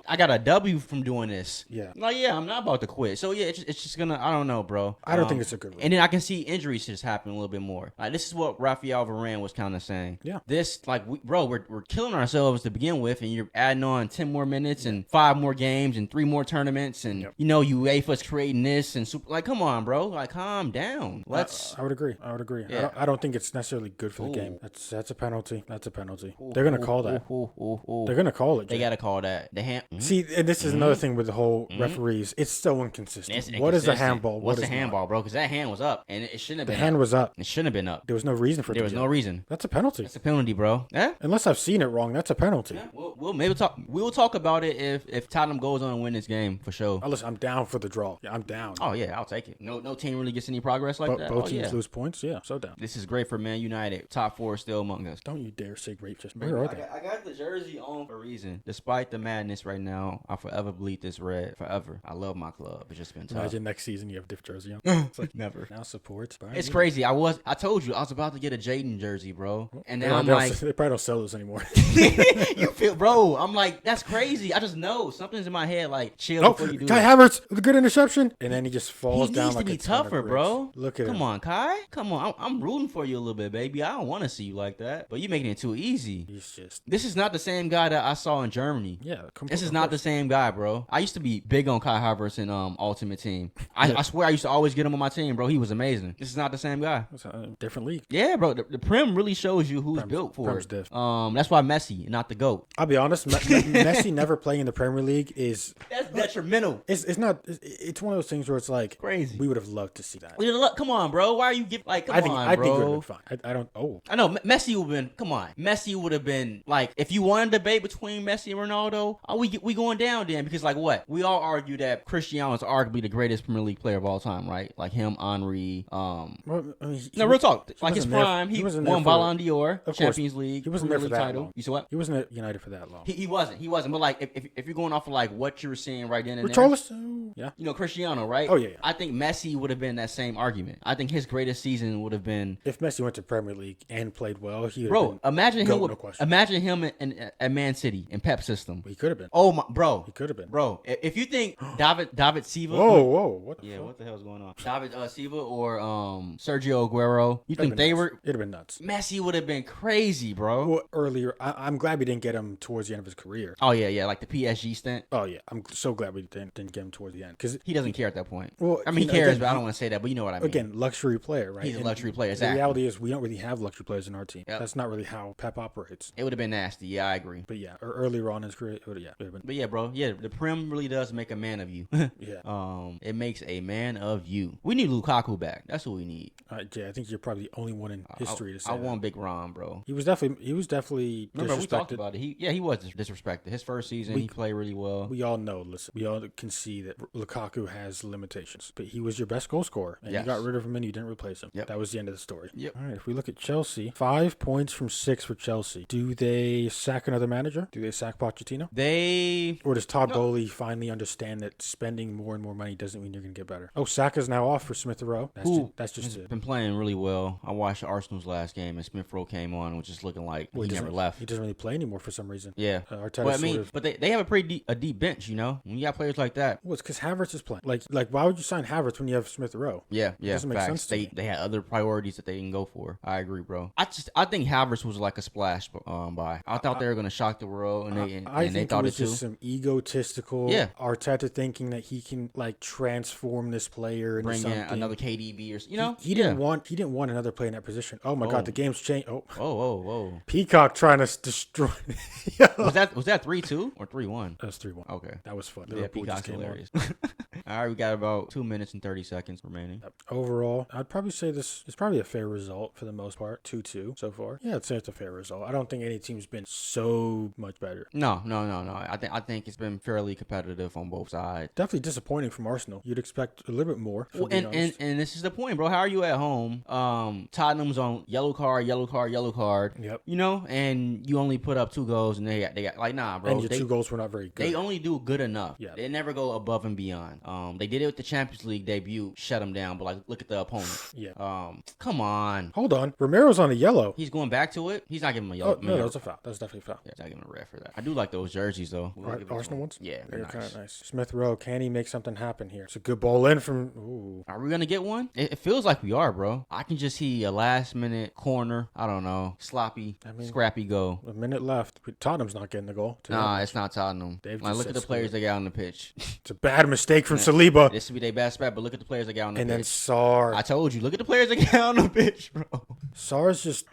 I got a W from doing this. Yeah. Like, yeah, I'm not about to quit. So, yeah, it's just going to, I don't know, bro. I don't think it's a good rule. And then I can see injuries just happen a little bit more. Like, this is what Rafael Varane was kind of saying. Yeah. This, like, we're killing ourselves to begin with, and you're adding on 10 more minutes and 5 more games and 3 more tournaments, and, UEFA's creating this, and like, come on, bro. Like, calm down. I would agree. Yeah. I don't think it's necessarily good for the game. That's a penalty. That's a penalty. They're going to call that. They're going to call it. They got to call that. See, and this is another thing with the whole referees. It's so inconsistent. What is a handball? What's a handball, bro? Because that hand was up, and it shouldn't have been The hand was up. It shouldn't have been up. There was no reason for it. There was no reason. That's a penalty. That's a penalty, bro. Yeah. Unless I've seen it wrong, that's a penalty. Yeah. We'll talk about it if Tottenham goes on and win this game for sure. Oh, listen, I'm down for the draw. Yeah, I'm down. Oh yeah, I'll take it. No team really gets any progress like that. Both teams lose points. Yeah, so down. This is great for Man United. Top 4 still among us. Don't you dare say great. Where are they? I got the jersey on for a reason. Despite the madness right now, I'll forever bleed this red. Forever. I love my club. It's just been tough. Imagine next season you have a different jersey on. It's like never. Now support. It's crazy. I told you I was about to get a Jordon jersey, bro. And then I'm like, they probably don't sell those anymore. You feel, bro? I'm like, that's crazy. I just know something's in my head. Like, chill before you do Kai it. Havertz with a good interception, and then he just falls down. He needs to be tougher, bro. Look at him. Come on, Kai. Come on. I'm rooting for you a little bit, baby. I don't want to see you like that, but you're making it too easy. This is not the same guy that I saw in Germany. Yeah, this is not the same guy, bro. I used to be big on Kai Havertz in Ultimate Team. I swear I used to always get him on my team, bro. He was amazing. This is not the same guy. It's a different league. Yeah, bro. The Prem really shows you who's built for it. That's why Messi, not the GOAT. I'll be honest. Messi never playing in the Premier League is that's detrimental. It's not. It's one of those things where it's like crazy. We would have loved to see that. Come on, bro. Why are you giving like? Come on, bro. I think it would have been fine. I don't. Oh, I know Messi would have been. Come on, Messi would have been like if you wanted a debate between Messi and Ronaldo. We going down then because like what we all argue that Cristiano is arguably the greatest Premier League player of all time, right? Like him, Henry. Well, I mean, real talk. Like his prime, he won Ballon d'Or, Champions League. He wasn't there for that title. long. You saw what? He wasn't at United for that long. He wasn't. But like if you're going off of like what you were seeing right then and Richarlison, yeah. Cristiano, right? Oh yeah. I think Messi would have been that same argument. I think his greatest season would have been if Messi went to Premier League and played well. He imagine him at Man City in Pep system. He could have been. Oh my, bro. He could have been. Bro, if you think David Silva. Whoa. What? Yeah, what the hell's going on? David Silva or Sergio Aguero? You think they were? It'd have been nuts. Messi would have been crazy, bro. Well, earlier, I'm glad we didn't get him towards the end of his career. Oh yeah, like the PSG stint. Oh yeah, I'm so glad we didn't get him towards the end because he doesn't care at that point. Well, I mean, he cares, but I don't want to say that. But you know what I mean. Again, luxury player, right? He's a luxury player. Exactly. The reality is we don't really have luxury players in our team. Yep. That's not really how Pep operates. It would have been nasty. Yeah, I agree. But yeah, or earlier on in his career, it would have been. But yeah, bro. Yeah, the Prem really does make a man of you. Yeah. It makes a man of you. We need Lukaku back. That's what we need. Jay, I think you're probably the only one in history to say I want Big Ron, bro. He was definitely. Remember, we talked about it. He was disrespected. His first season, he played really well. We all know. Listen, we all can see that Lukaku has limitations, but he was your best goal scorer, and you got rid of him and you didn't replace him. Yep. That was the end of the story. Yep. All right. If we look at Chelsea, 5 points from 6 for Chelsea. Do they sack another manager? Do they sack Pochettino? Or does Todd Bowley finally understand that spending more and more money doesn't mean you're going to get better? Oh, Saka's now off for Smith Rowe. That's just it. Been playing really well. I watched Arsenal's last game, and Smith Rowe came on, and was just looking like he never left. He doesn't really play anymore for some reason. Yeah. Arteta but they have a pretty deep bench, you know? When you got players like that. Well, it's because Havertz is playing. Like why would you sign Havertz when you have Smith Rowe? Yeah. It doesn't make sense to me. They had other priorities that they didn't go for. I agree, bro. I think Havertz was like a splash buy. I thought they were gonna shock the world, and they thought it too. Just some egotistical Arteta thinking that he can like transform this player into something. Bring in another KDB or you know. He didn't want another player in that position. Oh my God, the game's changed. Whoa. Peacock trying to destroy. Was that 3-2 or 3-1? That was 3-1. Okay, that was fun. Yeah, Peacock's hilarious. All right, we got about 2 minutes and 30 seconds remaining. Overall, I'd probably say this is probably a fair result for the most part. 2-2 so far. Yeah, I'd say it's a fair result. I don't think any team's been so much better. No. I think it's been fairly competitive on both sides. Definitely disappointing from Arsenal. You'd expect a little bit more. Well, and this is the point, bro. How are you at home? Tottenham's on yellow card. Yep. You know, and you only put up 2 goals, and they got like, nah, bro. And your 2 goals were not very good. They only do good enough. Yeah. They never go above and beyond. They did it with the Champions League debut, shut them down. But like, look at the opponent. Yeah. Come on. Hold on. Romero's on a yellow. He's going back to it. He's not giving him a yellow. Oh, no, that's a foul. That's definitely a foul. Yeah, he's not giving a red for that. I do like those jerseys though. Arsenal ones? Yeah, they're nice. kind of nice. Smith Rowe, can he make something happen here? It's a good ball in from. Ooh. Are we gonna get one? It feels like we are, bro. I can just see a last minute corner. I don't know, sloppy, scrappy goal. A minute left. Tottenham's not getting the goal. Nah, it's not Tottenham. Look at the players they got on the pitch. It's a bad mistake from Saliba. This would be their best bet, but look at the players they got on the pitch. And then Sarr. I told you, look at the players they got on the pitch, bro. Sarr's just.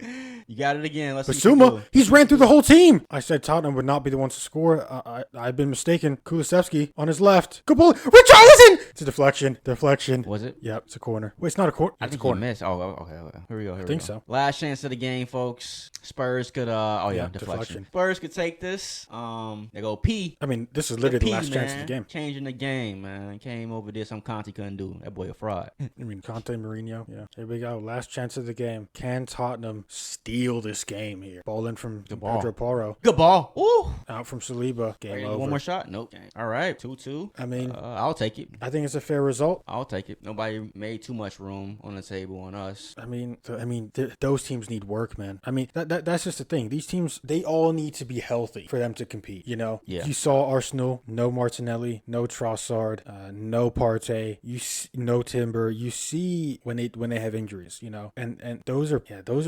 You got it again. Let's Basuma, he's ran through the whole team. I said Tottenham would not be the ones to score. I've been mistaken. Kulusevski on his left. Good ball. Richarlison! It's a deflection. Was it? Yep, it's a corner. Wait, it's not a corner. I think he missed. Oh, okay. Here we go. I think so. Last chance of the game, folks. Spurs could, deflection. Spurs could take this. They go P. I mean, this is literally the last chance of the game. Changing the game, man. Came over there. Some Conte couldn't do. That boy a fraud. I mean, Conte, Mourinho. Yeah. Here we go. Last chance of the game. Can Tottenham steal this game here? Ball in from Pedro Porro. Good ball. Ooh. Out from Saliba. Game over. One more shot? Nope. All right. 2-2. I mean, I'll take it. I think it's a fair result. I'll take it. Nobody made too much room on the table on us. I mean, those teams need work, man. I mean, that's just the thing. These teams, they all need to be healthy for them to compete, you know? Yeah. You saw Arsenal, no Martinelli, no Trossard, no Partey, no Timber. You see when they have injuries, you know? And those are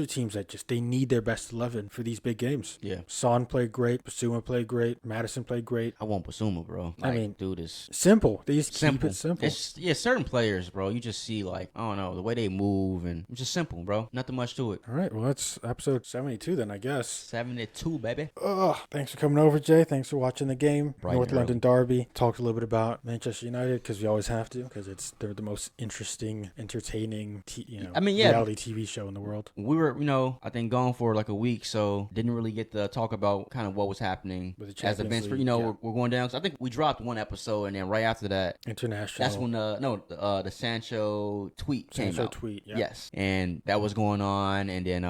teams that just, they need their best 11 for these big games. Yeah. Son played great. Basuma played great. Madison played great. I want Basuma, bro. I mean, dude is simple. They just keep it simple. Certain players, bro, you just see like, I don't know, the way they move, and it's just simple, bro. Nothing much to it. All right, well, that's episode 72 then, I guess. 72, baby. Thanks for coming over, Jay. Thanks for watching the game. Right, North London Derby. Talked a little bit about Manchester United because we always have to, because they're the most interesting, entertaining, reality TV show in the world. We were, I think gone for like a week, so didn't really get to talk about kind of what was happening with the as events. We're going down. So I think we dropped one episode, and then right after that, international. That's when the Sancho tweet came out. Yeah. Yes, and that was going on, and then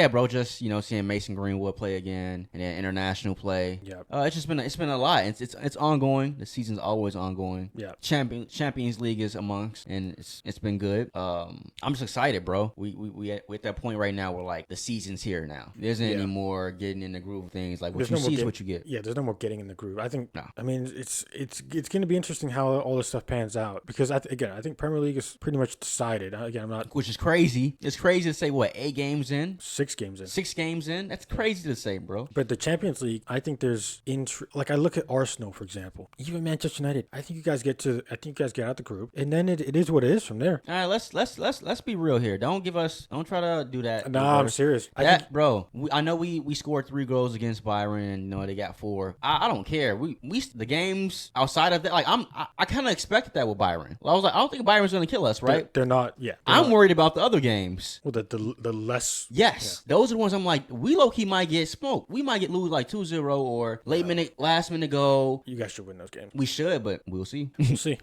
bro, just seeing Mason Greenwood play again, and then international play. Yeah. It's been a lot. It's ongoing. The season's always ongoing. Yeah. Champions League is amongst, and it's been good. I'm just excited, bro. We at that point right now where like the season's here now. There isn't any more getting in the groove of things. Like what you see is what you get. Yeah, there's no more getting in the groove. I think. No. I mean, it's going to be interesting how all this stuff pans out because I think Premier League is pretty much decided. Again, I'm not. Which is crazy. It's crazy to say what 8 games in, 6 games in. 6 games in. That's crazy to say, bro. But the Champions League, I think there's like I look at Arsenal for example, even Manchester United. I think you guys get out the group, and then it is what it is from there. All right, let's be real here. Don't try to do that. Nah, I'm serious. I know we scored 3 goals against Byron, and they got 4. I don't care. We the games outside of that, like I kind of expected that with Byron. I was like, I don't think Byron's gonna kill us, right? They're not. Yeah. I'm worried about the other games. Well, the less. Yes, those are the ones I'm like, we low key might get smoked. We might lose like 2-0 or last minute goal. You guys should win those games. We should, but we'll see.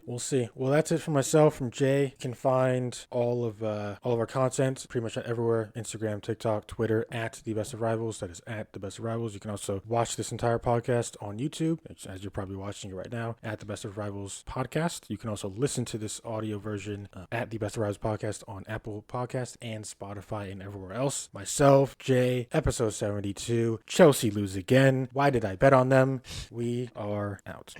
We'll see. Well, that's it for myself. From Jay, you can find all of our content pretty much everywhere: Instagram, TikTok, Twitter at The Best of Rivals. That is at The Best of Rivals. You can also watch this entire podcast on YouTube, as you're probably watching it right now, at The Best of Rivals podcast. You can also listen to this audio version at The Best of Rivals podcast on Apple Podcast and Spotify and everywhere else. Myself, Jay, episode 72. Chelsea lose again. Why did I bet on them? We are out.